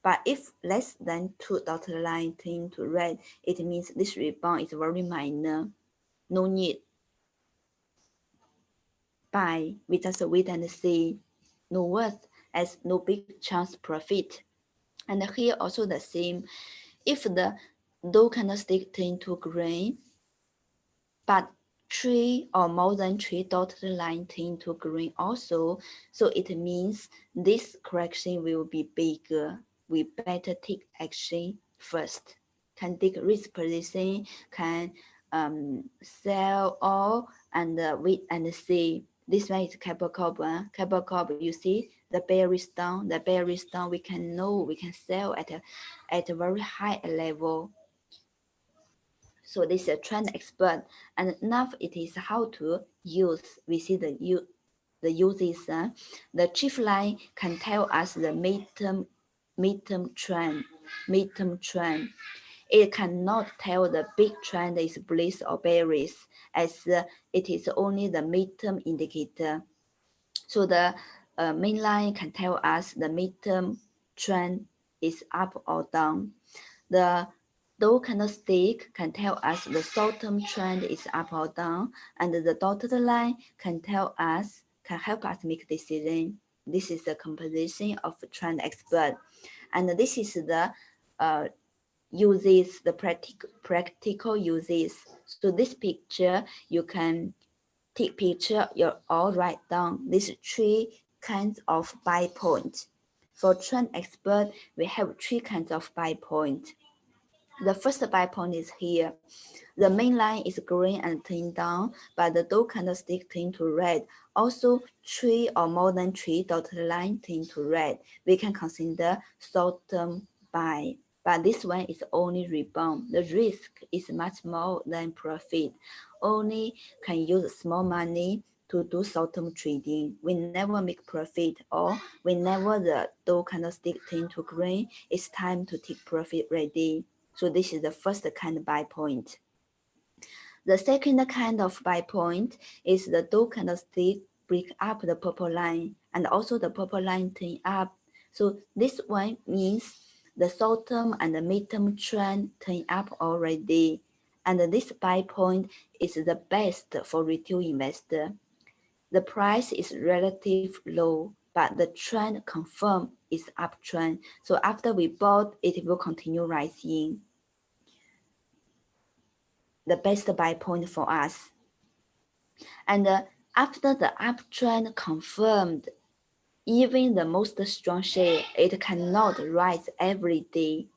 But if less than 2 dotted line turn to red, it means this rebound is very minor. No need buy, we just wait and see. No worth, as no big chance profit. And here also the same. If the Dow candlestick turn to green, but 3 or more than 3 dotted line turn to green also, so it means this correction will be bigger. We better take action first. can take risk position, can sell all and wait and see. This one is cable curve. Cable curve, you see the bearish down. The bearish down, we can know we can sell at a very high level. So this is a trend expert, and now it is how to use. We see the uses. The chief line can tell us the midterm trend. It cannot tell the big trend is bullish or bearish, as it is only the midterm indicator. So the main line can tell us the midterm trend is up or down. The Dow candlestick can tell us the short-term trend is up or down, and the dotted line can help us make decision. This is the composition of trend expert, and this is the uses, the practical uses. So this picture, you can take picture, you all write down these 3 kinds of buy points. For trend expert, we have 3 kinds of buy point. The first buy point is here. The main line is green and turning down, but the Dow candlestick turn to red. Also, 3 or more than 3 dotted line turn to red. We can consider short-term buy, but this one is only rebound. The risk is much more than profit. Only can use small money to do short-term trading. Whenever make profit or whenever the Dow candlestick turn to green, it's time to take profit ready. So this is the first kind of buy point. The second kind of buy point is the Dow candlestick break up the purple line and also the purple line turn up. So this one means the short-term and the mid-term trend turn up already. And this buy point is the best for retail investor. The price is relatively low, but the trend confirmed is uptrend. So after we bought, it will continue rising. The best buy point for us. And after the uptrend confirmed, even the most strong share, it cannot rise every day.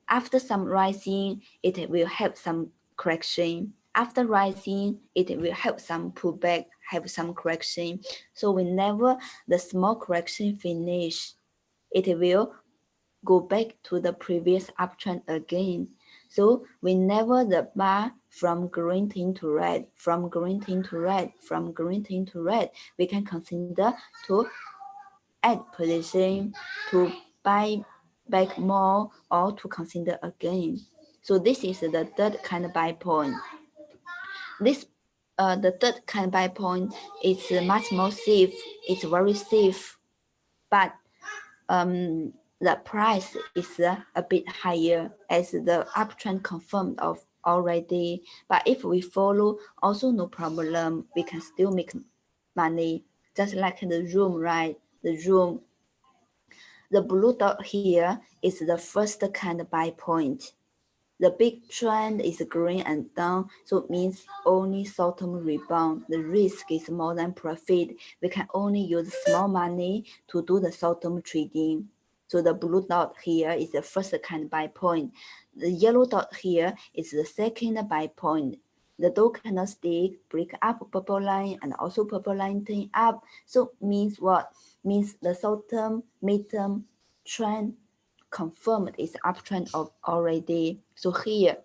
After some rising, it will have some correction. After rising, it will have some pullback, have some correction. So whenever the small correction finish, it will go back to the previous uptrend again. So whenever the bar from green tint to red, from green tint to red, from green tint to red, we can consider to add position, to buy back more, or to consider again. So this is the third kind of buy point. This the third kind of buy point is much more safe. It's very safe, but the price is a bit higher as the uptrend confirmed of already. But if we follow, also no problem. We can still make money, just like the room, right? The room. The blue dot here is the first kind of buy point. The big trend is green and down, so it means only short-term rebound. The risk is more than profit. We can only use small money to do the short-term trading. So the blue dot here is the first kind of buy point. The yellow dot here is the second buy point. The Dow candlestick break up purple line and also purple line turn up. So means what? Means the short-term, mid-term trend confirmed is uptrend of already. So here,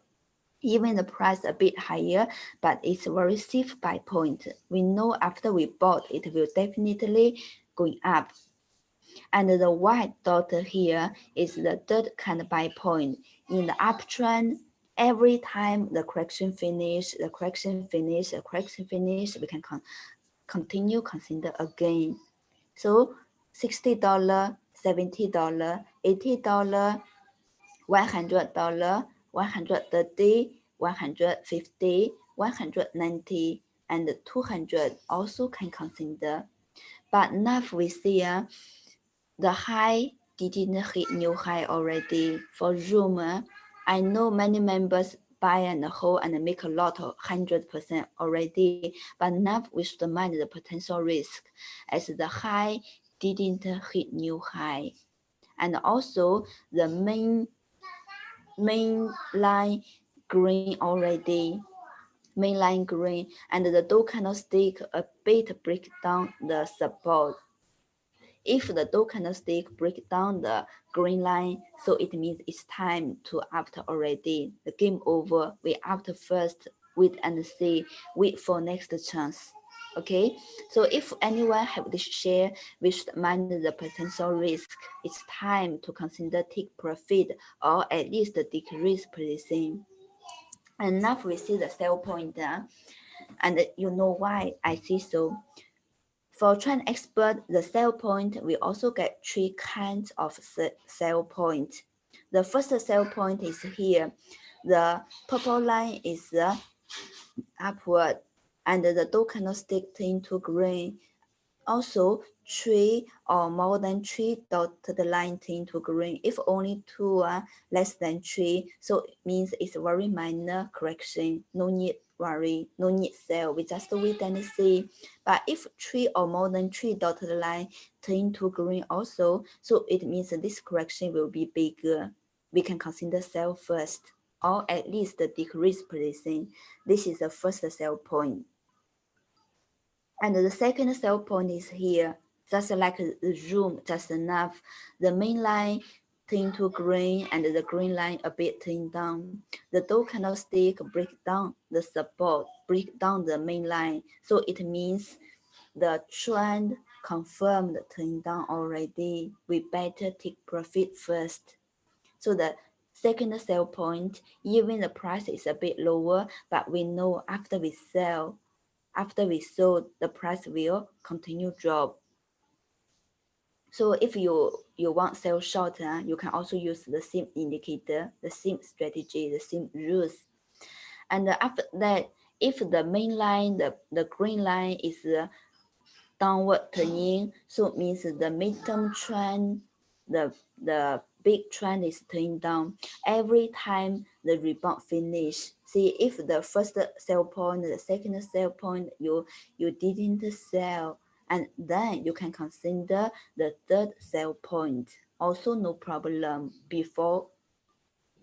even the price a bit higher, but it's very safe buy point. We know after we bought, it will definitely going up. And the white dot here is the third kind of buy point. In the uptrend, every time the correction finish, we can continue consider again. So $60, $70, $80, $100, $130, $150, $190, and $200 also can consider. But now we see the high didn't hit new high already. For room, I know many members buy and hold and make a lot of 100% already, but now we should mind the potential risk as the high didn't hit new high. And also the main main line green already, mainline green, and the dough candlestick a bit break down the support. If the dough candlestick break down the green line, so it means it's time to after already. The game over. We after first, wait and see, wait for next chance. Okay, so if anyone have this share, we should mind the potential risk. It's time to consider take profit or at least decrease position. And now we see the sell point, and you know why I see so. For trend expert, the sell point, we also get three kinds of sell point. The first sell point is here. The purple line is upward, and the dough candlestick turn to green. Also, three or more than three dotted line turn to green. If only two are less than three, so it means it's a very minor correction. No need worry, no need sell. We just wait and see. But if three or more than three dotted line turn to green also, so it means this correction will be bigger. We can consider sell first, or at least the decrease position. This is the first sell point. And the second sell point is here, just like the zoom, just enough. The main line turn to green and the green line a bit turn down. The dough candlestick break down the support, break down the main line. So it means the trend confirmed turn down already. We better take profit first. So the second sell point, even the price is a bit lower, but we know after we sell, after we sold, the price will continue drop. So if you want sell short, you can also use the same indicator, the same strategy, the same rules. And after that, if the main line, the green line is downward turning, so it means the midterm trend, the big trend is turning down. Every time the rebound finish, see if the first sell point, the second sell point, you didn't sell, and then you can consider the third sell point. Also no problem before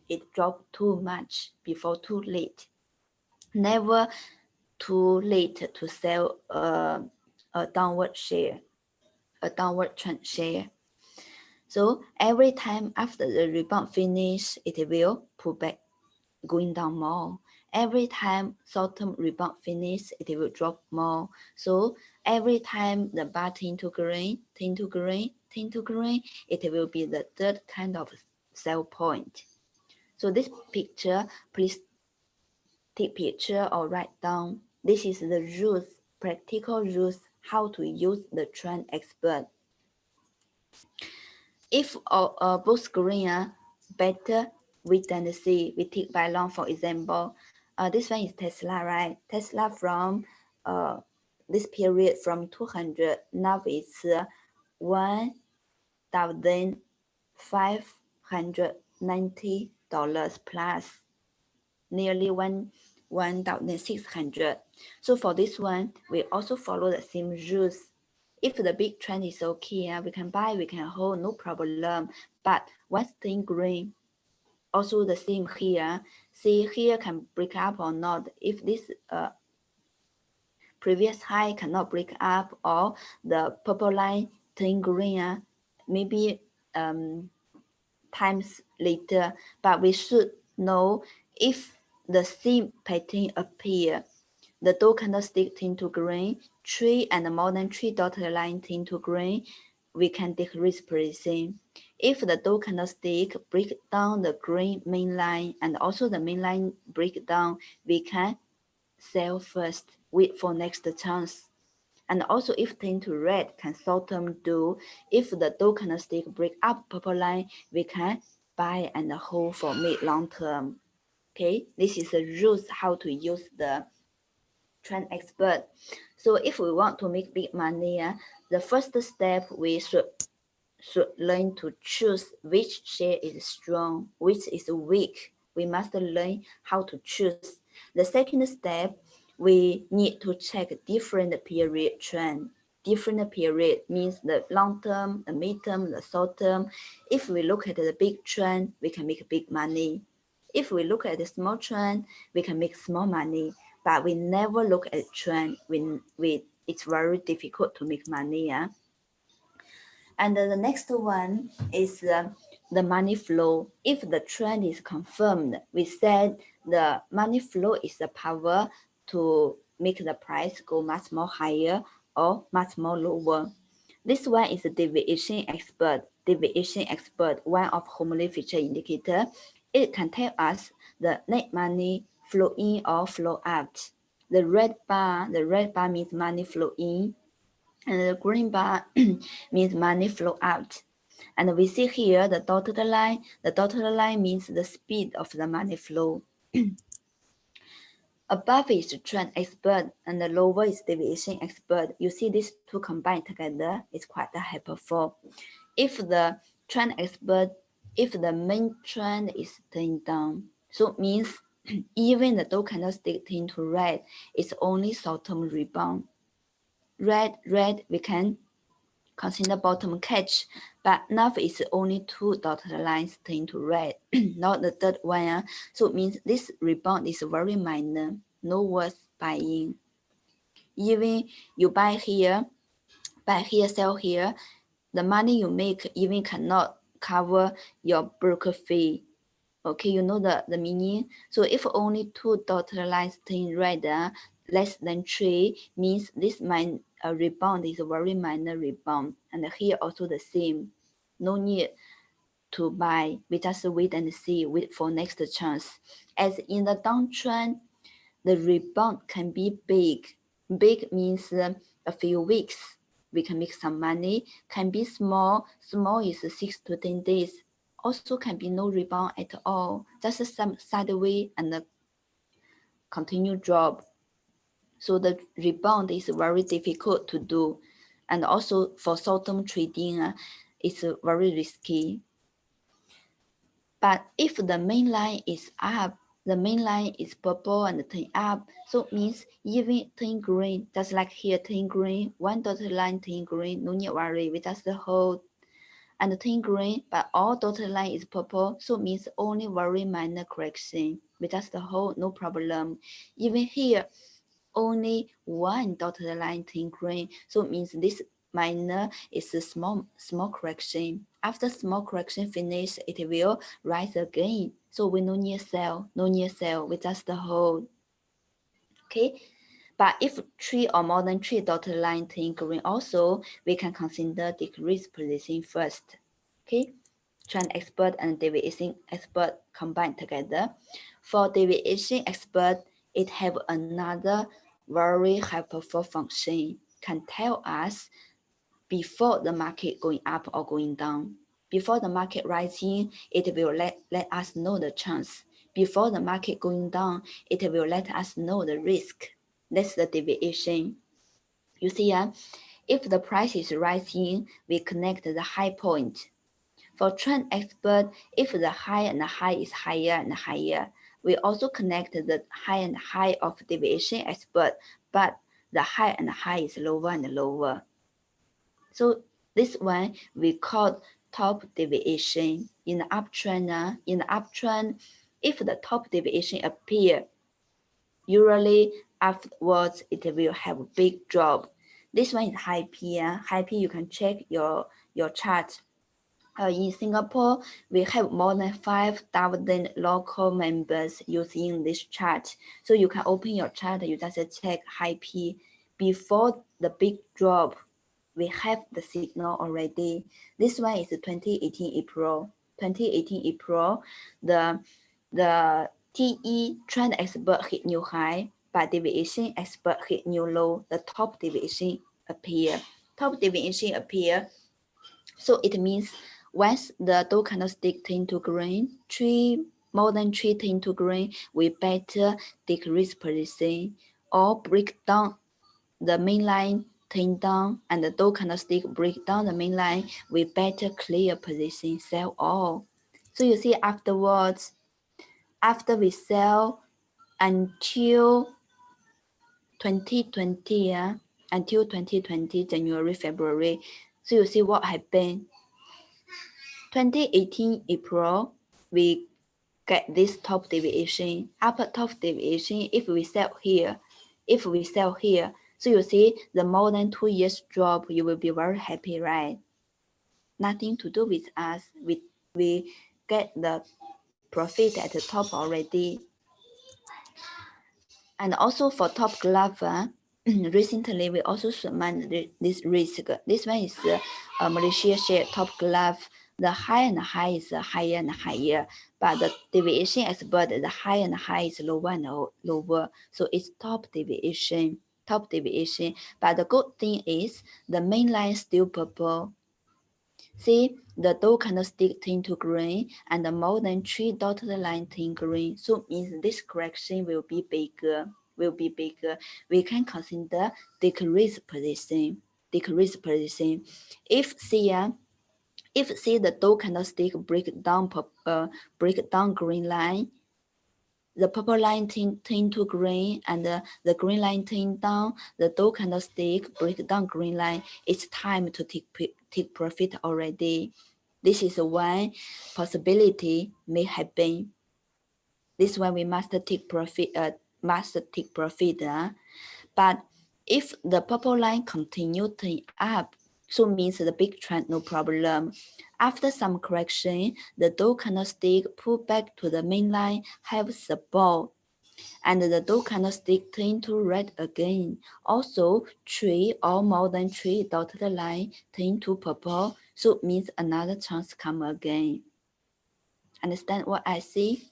it dropped too much, before too late. Never too late to sell a downward share, a downward trend share. So every time after the rebound finish, it will pull back, going down more. Every time short-term rebound finish, it will drop more. So every time the bar turn to green, turn to green, turn to green, it will be the third kind of sell point. So this picture, please take picture or write down. This is the rules, practical rules, how to use the trend expert. If both green are better, wait and see. We take by long, for example. This one is Tesla, right? Tesla from this period from 200, now it's $1,590 plus, nearly 1,600. So for this one, we also follow the same rules. If the big trend is okay, we can buy, we can hold, no problem. But once thing green, also the same here. See here can break up or not. If this previous high cannot break up, or the purple line turn green, maybe times later. But we should know if the same pattern appear, the dough candlestick turn to green, three and more than three dotted line turn to green, we can decrease position. If the dough candlestick break down the green main line and also the main line break down, we can sell first, wait for next chance. And also if turn to red, can short-term do. If the dough candlestick break up purple line, we can buy and hold for mid-long term. Okay, this is the rules how to use the trend expert. So if we want to make big money, the first step we should learn to choose which share is strong, which is weak. We must learn how to choose. The second step, we need to check different period trend. Different period means the long term, the mid term, the short term. If we look at the big trend, we can make big money. If we look at the small trend, we can make small money, but we never look at trend when it's very difficult to make money. Yeah. And the next one is the money flow. If the trend is confirmed, we said the money flow is the power to make the price go much more higher or much more lower. This one is a deviation expert. Deviation expert, one of homely feature indicator. It can tell us the net money flow in or flow out. The red bar means money flow in, and the green bar means money flow out. And we see here the dotted line. The dotted line means the speed of the money flow. Above is trend expert and the lower is deviation expert. You see these two combined together is quite helpful. If the trend expert, if the main trend is turning down, so it means even the Dow candlestick turn to red, it's only short-term rebound. Red, we can consider bottom catch, but now it's only two dotted lines turn to red, not the third one. So it means this rebound is very minor, no worth buying. Even you buy here, sell here, the money you make even cannot cover your broker fee. Okay, you know the meaning. So if only two dotted lines turn red, less than 3 means this rebound is a very minor rebound. And here also the same. No need to buy. We just wait and see, wait for next chance. As in the downtrend, the rebound can be big. Big means a few weeks. We can make some money. Can be small. Small is 6 to 10 days. Also can be no rebound at all. Just some sideways and continue drop. So the rebound is very difficult to do. And also for short-term trading, it's very risky. But if the main line is up, the main line is purple and turn up, so it means even turn green, just like here turn green, one dotted line turn green, no need worry, we just hold and turn green, but all dotted line is purple, so it means only very minor correction, we just hold, no problem. Even here, only one dotted line turn green, so it means this minor is a small correction. After small correction finish, it will rise again. So we no need sell, we just hold. Okay, but if 3 or more than 3 dotted line turn green also, we can consider decrease position first. Okay, trend expert and deviation expert combined together. For deviation expert, it have another very helpful function, can tell us before the market going up or going down. Before the market rising, it will let us know the chance. Before the market going down, it will let us know the risk. That's the deviation. You see, if the price is rising, we connect the high point. For trend expert, if the high and the high is higher and higher, we also connect the high and high of deviation expert, but the high and high is lower and lower. So this one we call top deviation. In the uptrend, if the top deviation appear, usually afterwards it will have a big drop. This one is high P. High P, you can check your chart. In Singapore, we have more than 5,000 local members using this chart. So you can open your chart, you just check high P. Before the big drop, we have the signal already. This one is 2018 April. 2018 April, the TE trend expert hit new high, but deviation expert hit new low. The top deviation appear. Top deviation appear. So it means once the Dow candlestick turn to green, more than 3 turn to green, we better decrease position or break down the main line, turn down, and the Dow candlestick break down the main line, we better clear position, sell all. So you see afterwards, after we sell until 2020, until 2020, January, February, so you see what happened. 2018 April, we get this top deviation, upper top deviation. If we sell here, so you see the more than 2 years drop, you will be very happy, right? Nothing to do with us. We get the profit at the top already. And also for top glove, recently we also submit this risk. This one is Malaysia share top glove. The high and high is higher and higher, but the deviation expert, the high and high is lower and lower. So it's top deviation. But the good thing is the main line is still purple. See, the dough candlestick turn to green and the more than 3 dotted line turn green. So means this correction will be bigger. We can consider decrease position. If see the dough candlestick break down green line, the purple line turn to green and the green line turn down, the dough candlestick break down green line. It's time to take profit already. This is one possibility may happen. This one we must take profit. But if the purple line continue turn up, so means the big trend no problem. After some correction, the dough candlestick pull back to the main line have support, and the dough candlestick turn to red again. Also, 3 or more than 3 dotted line turn to purple, so means another chance come again. Understand what I see?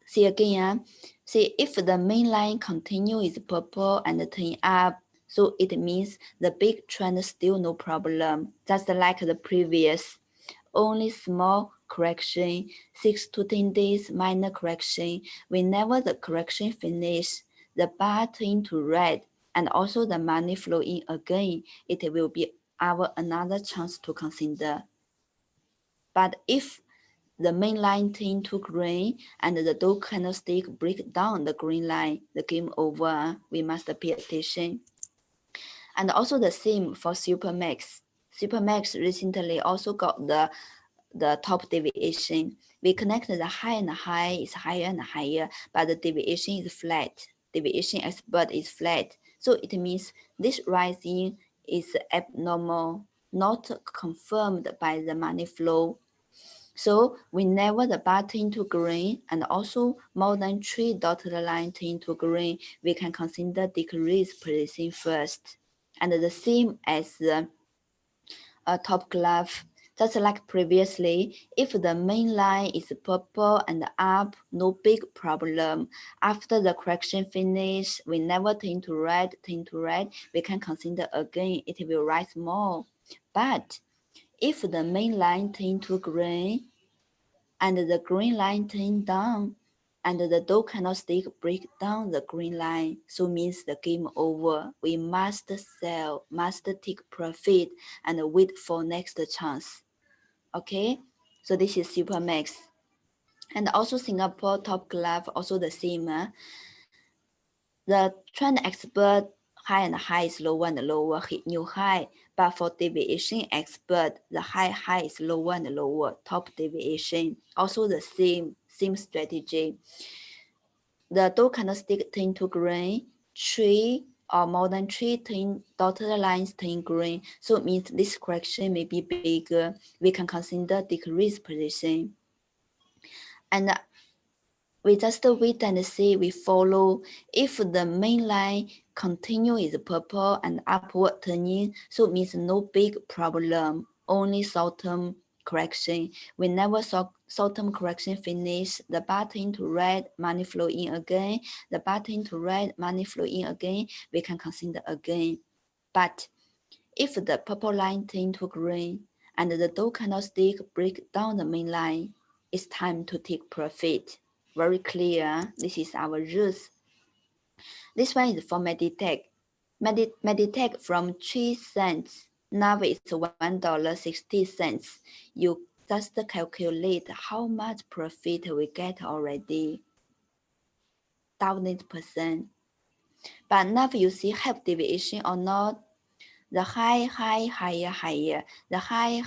See again, see if the main line continue is purple and turn up, so it means the big trend still no problem, just like the previous. Only small correction, 6 to 10 days minor correction. Whenever the correction finish, the bar turn to red and also the money flow in again, it will be our another chance to consider. But if the main line turn to green and the dough candlestick break down the green line, the game over. We must pay attention. And also the same for Supermax. Supermax recently also got the top deviation. We connect the high and high is higher and higher, but the deviation is flat. Deviation expert is flat. So it means this rising is abnormal, not confirmed by the money flow. So whenever the bar turn to green and also more than 3 dotted line turn to green, we can consider decrease position first. And the same as the top glove, just like previously, if the main line is purple and up, no big problem. After the correction finish, we never turn to red, we can consider again, it will rise more. But if the main line turn to green and the green line turn down, and the dough candlestick break down the green line, so means the game over. We must sell, must take profit, and wait for next chance. Okay, so this is Supermax. And also Singapore top glove, also the same. The trend expert high and high is lower and lower, hit new high. But for deviation expert, the high is lower and lower, top deviation. Also the same strategy. The dough candlestick turn to green, 3 or more than 3 dotted lines turn green. So it means this correction may be bigger. We can consider decrease position. And we just wait and see, we follow. If the main line continue is purple and upward turning, so it means no big problem, only short-term correction. Whenever short-term correction finish, the button to red, money flow in again, the button to red, money flow in again, we can consider again. But if the purple line turn to green and the dough candlestick break down the main line, it's time to take profit. Very clear. This is our rules. This one is for Meditech. Meditech from 3 cents. Now it's $1.60. You just calculate how much profit we get already. 1000%. But now you see have deviation or not. The high, higher. The high,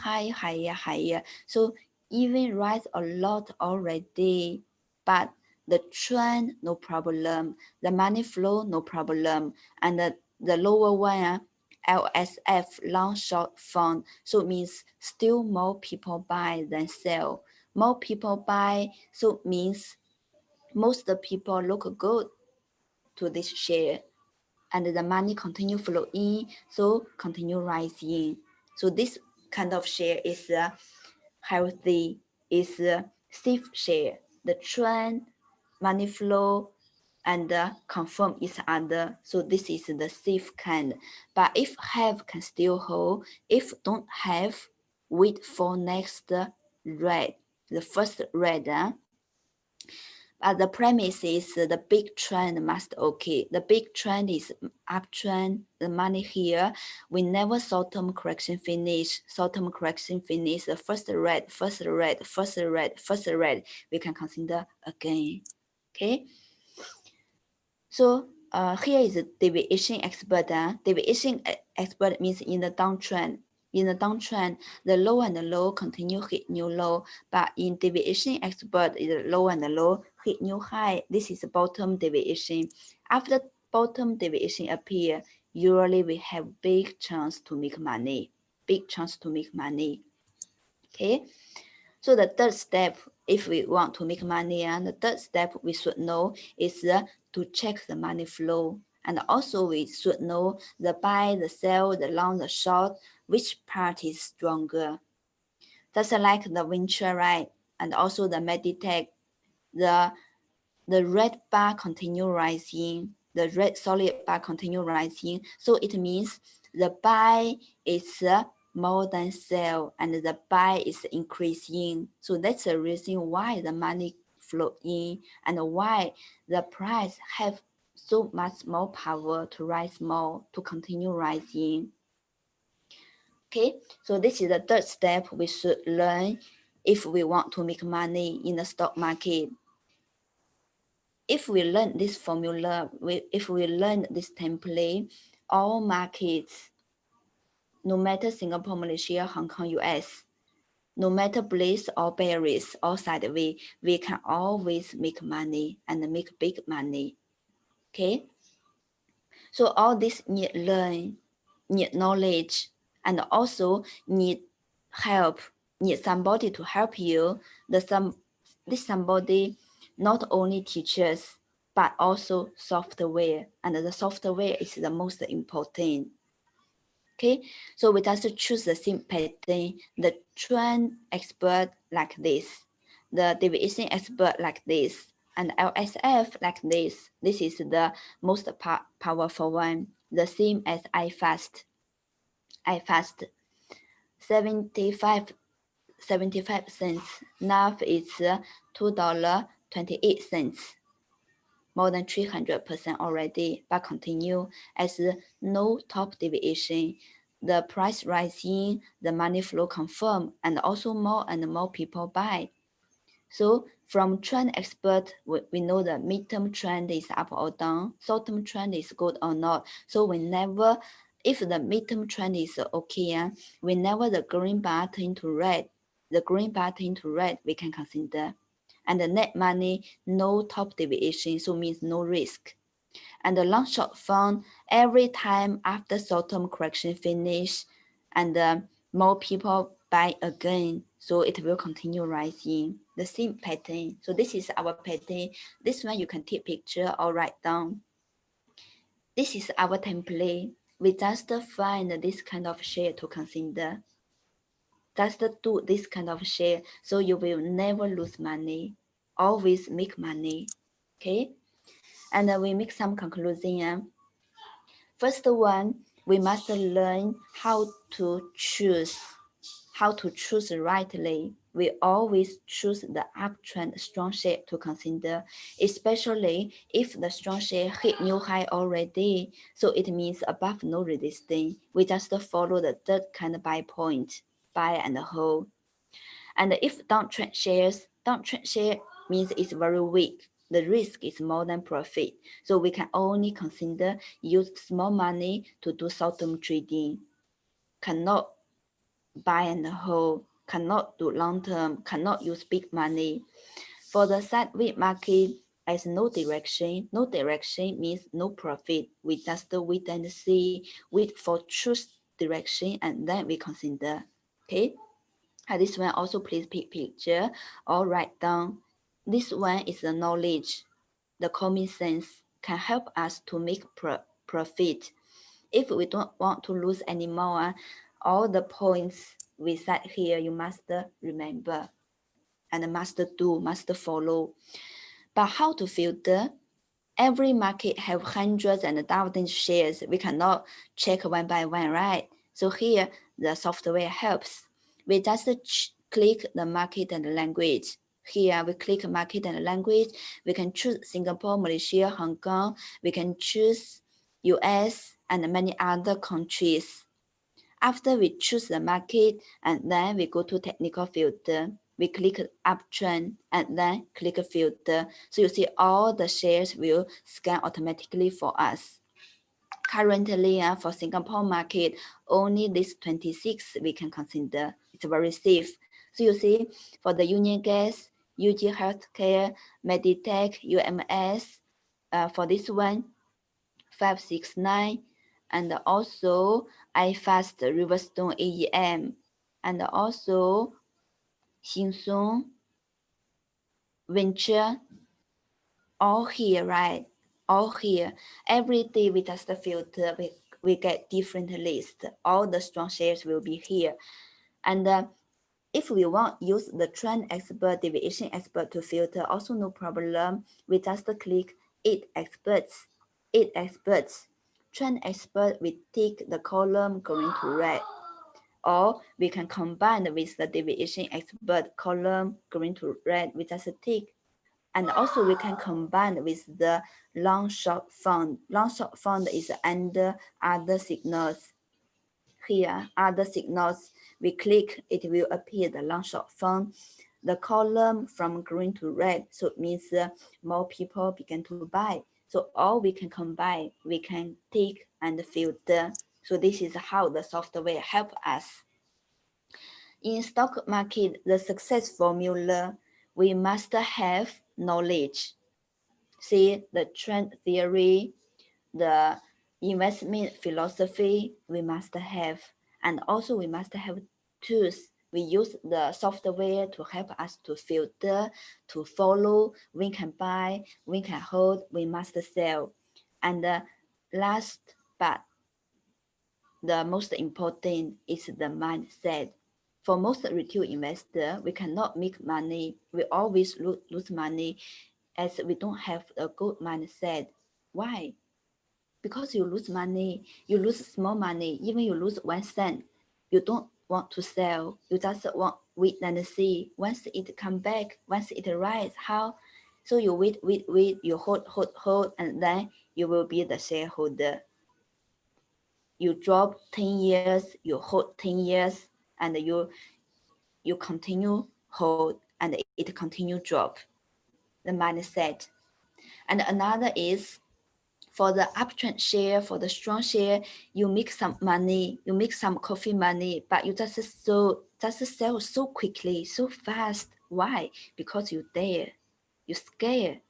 higher. So even rise a lot already, but the trend no problem, the money flow no problem, and the lower one, LSF, long short fund, so it means still more people buy than sell. More people buy, so it means most the people look good to this share, and the money continue flow in, so continue rising. So this kind of share is healthy, is safe share. The trend, money flow, and confirm each other. So this is the safe kind. But if have can still hold, if don't have, wait for next red, the first red. But the premise is the big trend must okay. The big trend is uptrend, the money here. We never short-term correction finish. Short-term correction finish, the first red, first red, first red, first red. We can consider again. Okay. So here is a deviation expert. Deviation expert means in the downtrend. In the downtrend, the low and the low continue hit new low, but in deviation expert, the low and the low hit new high. This is bottom deviation. After bottom deviation appear, usually we have big chance to make money. Big chance to make money. Okay. So the third step, if we want to make money, and the third step we should know is to check the money flow. And also we should know the buy, the sell, the long, the short, which part is stronger. Just like the venture, right? And also the Meditech, the red bar continue rising, the red solid bar continue rising. So it means the buy is more than sell, and the buy is increasing. So that's the reason why the money flow in, and why the price have so much more power to rise more, to continue rising. Okay, so this is the third step we should learn if we want to make money in the stock market. If we learn this formula, if we learn this template, all markets, no matter Singapore, Malaysia, Hong Kong, US, no matter bullish or bearish or sideways, we can always make money and make big money. Okay? So all this need learn, need knowledge, and also need help, need somebody to help you. This somebody not only teaches, but also software, and the software is the most important. Okay, so we just choose the same pattern, the trend expert like this, the deviation expert like this, and LSF like this. This is the most powerful one, the same as iFast. iFast, 75 cents. Now it's $2.28. More than 300% already, but continue as no top deviation. The price rising, the money flow confirm, and also more and more people buy. So from trend expert, we know the midterm trend is up or down, short-term trend is good or not. So we never, if the midterm trend is okay, whenever the green bar turn to red, we can consider. And the net money, no top deviation, so means no risk. And the long short fund, every time after short-term correction finish, and more people buy again, so it will continue rising. The same pattern. So this is our pattern. This one you can take picture or write down. This is our template. We just find this kind of share to consider. Just do this kind of share, so you will never lose money, always make money. Okay, and we make some conclusion. First one, we must learn how to choose rightly. We always choose the uptrend strong share to consider, especially if the strong share hit new high already. So it means above no resistance. We just follow the third kind of buy point, buy and hold. And if downtrend share means it's very weak. The risk is more than profit. So we can only consider use small money to do short-term trading. Cannot buy and hold cannot do long term, cannot use big money. For the sideways market, as no direction. No direction means no profit. We just wait and see, wait for choose direction, and then we consider. Okay. This one also please pick picture or write down. This one is the knowledge. The common sense can help us to make profit. If we don't want to lose anymore, all the points we set here you must remember and must do, must follow. But how to filter? Every market have hundreds and thousands shares. We cannot check one by one, right? So here the software helps. We just click the market and the language. Here we click market and language. We can choose Singapore, Malaysia, Hong Kong. We can choose US and many other countries. After we choose the market and then we go to technical filter, we click uptrend and then click filter. So you see all the shares will scan automatically for us. Currently, for Singapore market, only this 26 we can consider. It's very safe. So you see for the Union Gas, UG Healthcare, Meditech, UMS, for this one, 569, and also iFast Riverstone AEM, and also Xinsong Venture, all here, right? All here. Every day we just filter, we get different list. All the strong shares will be here. And if we want use the trend expert, deviation expert to filter, also no problem. We just click 8 experts. 8 experts. Trend expert, we tick the column going to red. Or we can combine with the deviation expert column going to red, we just tick. And also we can combine with the long short fund. Long short fund is under other signals. Here, other signals, we click, it will appear the long short fund. The column from green to red, so it means more people begin to buy. So all we can combine, we can take and filter. So this is how the software help us. In stock market, the success formula, we must have knowledge. See the trend theory, the investment philosophy we must have, and also we must have tools. We use the software to help us to filter, to follow, we can buy, we can hold, we must sell. And last but the most important is the mindset. For most retail investor, we cannot make money. We always lose money as we don't have a good mindset. Why? Because you lose money, you lose small money, even you lose 1 cent, you don't want to sell. You just want wait and see. Once it come back, once it rise, how? So you wait, you hold, and then you will be the shareholder. You drop 10 years, you hold 10 years, and you continue hold, and it continue drop. The mindset. And another is for the uptrend share, for the strong share, you make some money, you make some coffee money, but you just sell so quickly, so fast. Why? Because you dare, you scared.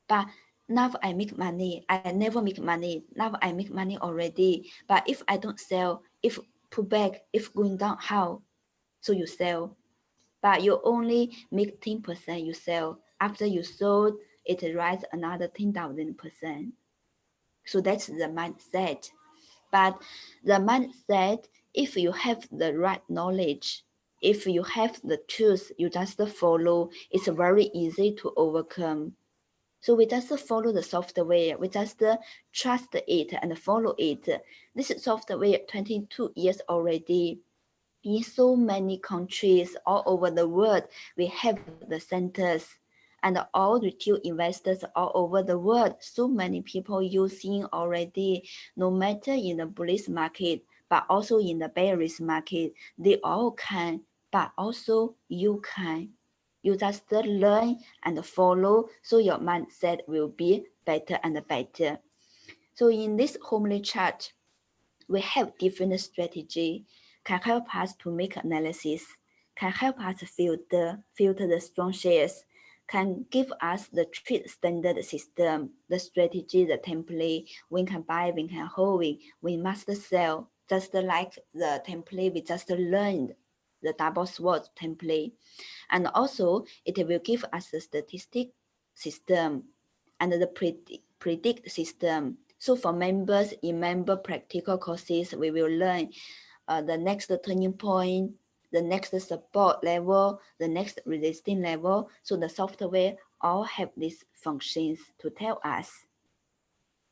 But now I make money, I never make money. Now I make money already. But if I don't sell, if pull back, if going down, how? So you sell. But you only make 10% you sell. After you sold, it rise another 10,000%. So that's the mindset. But the mindset, if you have the right knowledge, if you have the tools, you just follow, it's very easy to overcome. So we just follow the software, we just trust it and follow it. This software 22 years already. In so many countries all over the world, we have the centers and all retail investors all over the world. So many people using already, no matter in the bullish market, but also in the bearish market, they all can, but also you can. You just learn and follow, so your mindset will be better and better. So in this homely chart, we have different strategy can help us to make analysis, can help us filter the strong shares, can give us the trade standard system, the strategy, the template. We can buy, we can hold, we must sell, just like the template we just learned, the double sword template. And also it will give us the statistic system and the predict system. So for members in member practical courses, we will learn the next turning point, the next support level, the next resisting level. So the software all have these functions to tell us.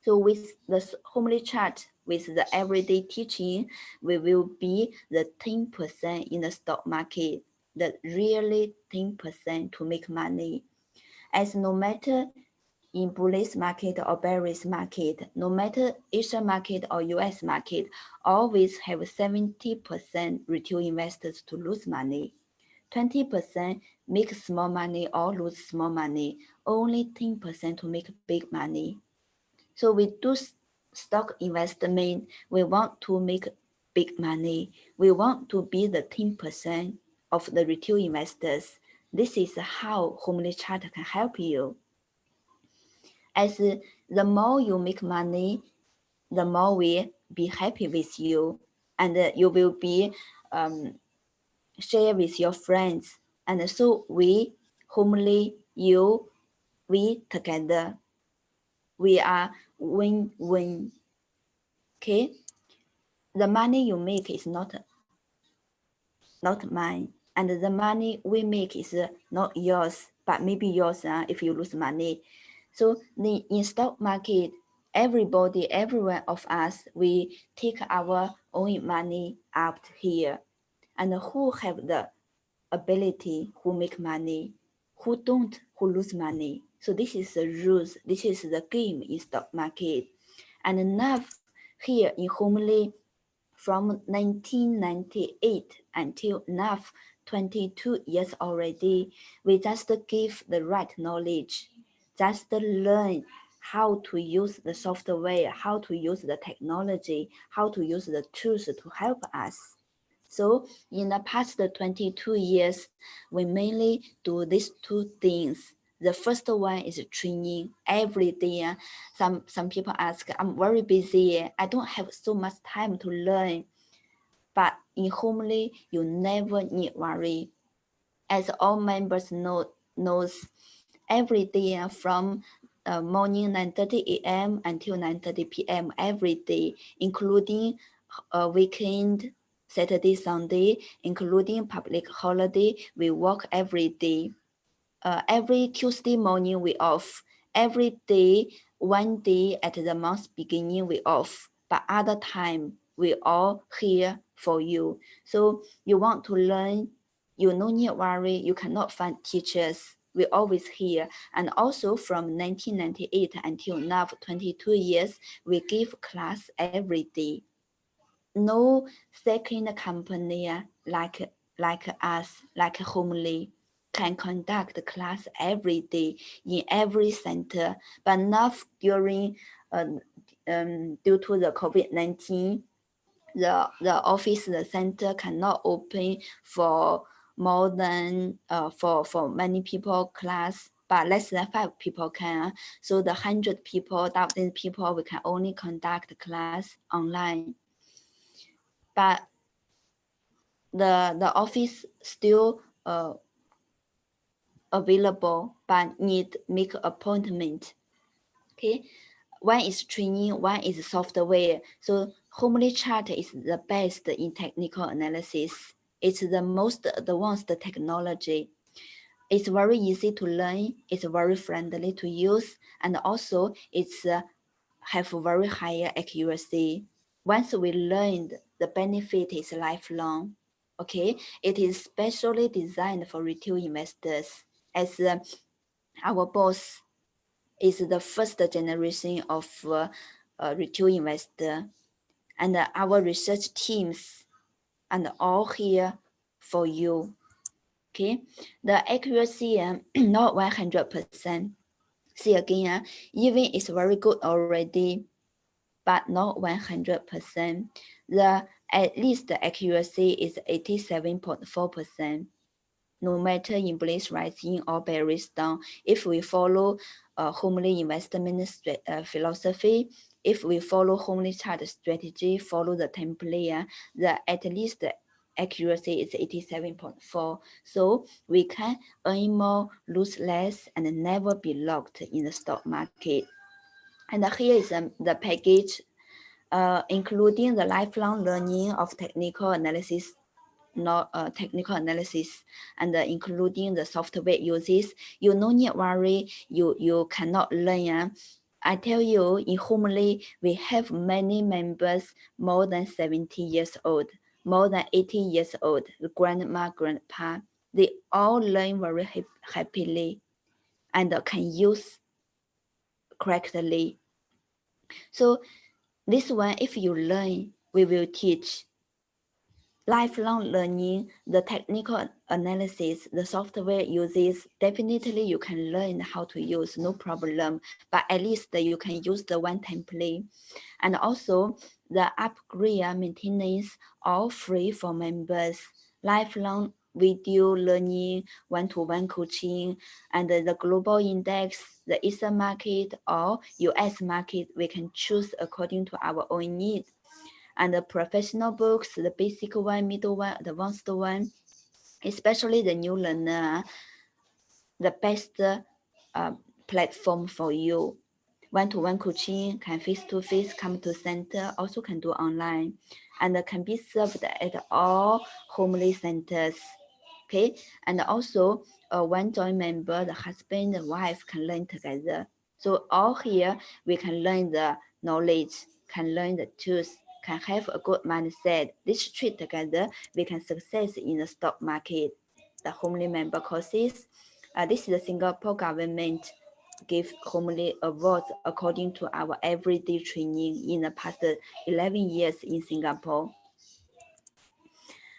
So with the homely chart, with the everyday teaching, we will be the 10% in the stock market, the really 10% to make money. As no matter in bullish market or bearish market, no matter Asian market or US market, always have 70% retail investors to lose money. 20% make small money or lose small money, only 10% to make big money. So we do stock investment, we want to make big money. We want to be the 10% of the retail investors. This is how homely chart can help you. As the more you make money, the more we be happy with you, and you will be share with your friends. And so we, homely, you, we together, we are win-win. Okay, the money you make is not mine, and the money we make is not yours, but maybe yours if you lose money. So in stock market, everybody, every one of us, we take our own money out here, and who have the ability, who make money, who don't, who lose money. So this is the rules, this is the game in stock market. And now here in homely, from 1998 until now, 22 years already, we just give the right knowledge, just learn how to use the software, how to use the technology, how to use the tools to help us. So in the past 22 years, we mainly do these two things. The first one is training every day. Some people ask, I'm very busy, I don't have so much time to learn. But in homely, you never need worry. As all members knows, every day from morning 9:30 a.m. until 9:30 p.m. every day, including weekend, Saturday, Sunday, including public holiday, we work every day. Every Tuesday morning we off. Every day, one day at the month beginning we off, but other time we all here for you. So you want to learn, you no need worry, you cannot find teachers. We always here. And also from 1998 until now, 22 years, we give class every day. No second company like us, like Homely, can conduct class every day in every center, but not during due to the COVID-19, the office, the center cannot open for more than for many people class, but less than 5 people can. So the 100 people, 1,000 people, we can only conduct class online. But the office still available, but need make appointment. Okay, one is training, one is software. So homely chart is the best in technical analysis. It's the most advanced technology. It's very easy to learn, it's very friendly to use, and also it's have very high accuracy. Once we learned, the benefit is lifelong. Okay, it is specially designed for retail investors, as our boss is the first generation of retail investor, and our research teams and all here for you. Okay, the accuracy not 100%. See again, even it's very good already, but not 100%. The at least the accuracy is 87.4%. no matter in Bliss Rising or Bear Stone, if we follow homely investment philosophy, if we follow homely chart strategy, follow the template, the at least the accuracy is 87.4. So we can earn more, lose less, and never be locked in the stock market. And here is the package, including the lifelong learning of technical analysis, technical analysis, and including the software uses. You no need worry, you cannot learn. I tell you, in Homely, we have many members more than 70 years old, more than 80 years old, grandma, grandpa. They all learn very happily and can use correctly. So this one, if you learn, we will teach. Lifelong learning, the technical analysis, the software uses, definitely you can learn how to use, no problem. But at least you can use the one template. And also the upgrade maintenance, all free for members. Lifelong video learning, one-to-one coaching, and the global index, the Eastern market or US market, we can choose according to our own need. And the professional books, the basic one, middle one, advanced one, especially the new learner, the best platform for you. One-to-one coaching, can face-to-face, come to center, also can do online, and can be served at all homely centers. Okay, and also one joint member, the husband and wife can learn together. So all here we can learn the knowledge, can learn the tools, can have a good mindset. This three together, we can success in the stock market. The homely member courses. This is the Singapore government give homely awards according to our everyday training in the past 11 years in Singapore.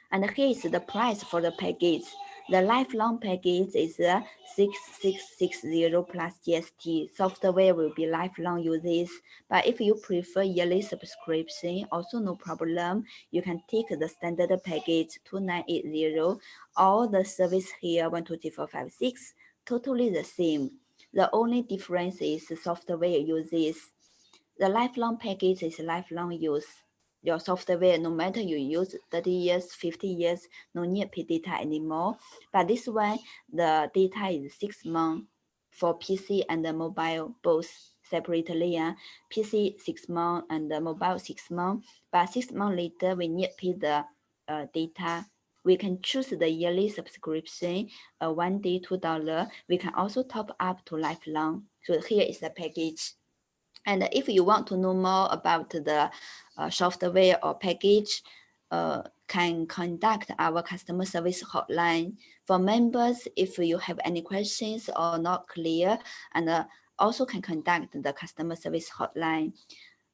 And here is the price for the package. The lifelong package is 6660 plus GST. Software will be lifelong uses. But if you prefer yearly subscription, also no problem. You can take the standard package 2980. All the service here 1, 2, 3, 4, 5, 6, totally the same. The only difference is the software uses. The lifelong package is lifelong use. Your software, no matter you use 30 years, 50 years, no need pay data anymore. But this one, the data is 6 months for PC and the mobile, both separately. PC 6 months and the mobile 6 months. But 6 months later, we need pay the data. We can choose the yearly subscription, $1 day, $2. We can also top up to lifelong. So here is the package. And if you want to know more about the software or package, can contact our customer service hotline. For members, if you have any questions or not clear, and also can contact the customer service hotline.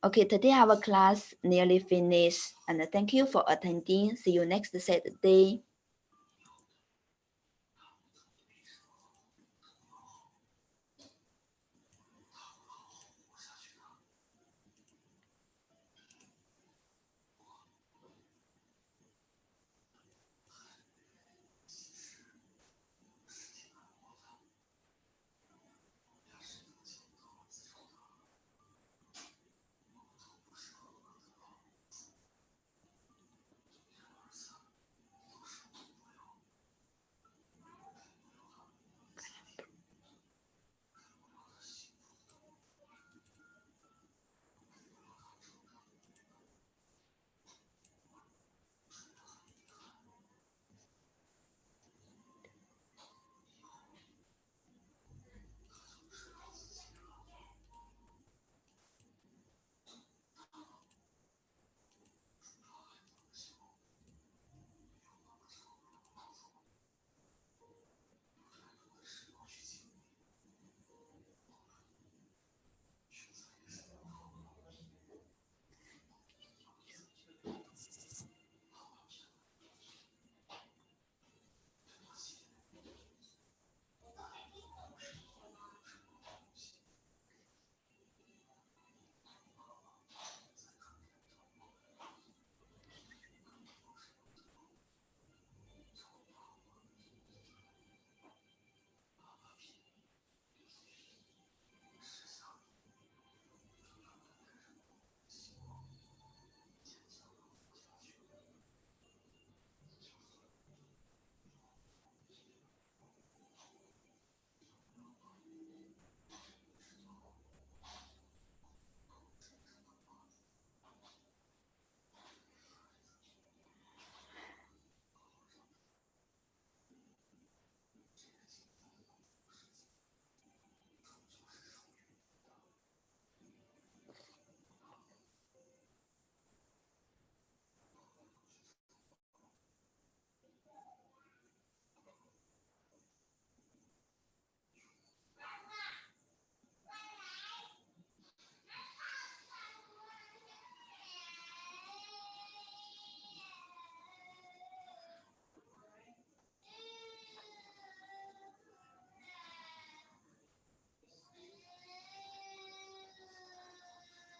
Okay, today our class nearly finished, and thank you for attending. See you next Saturday.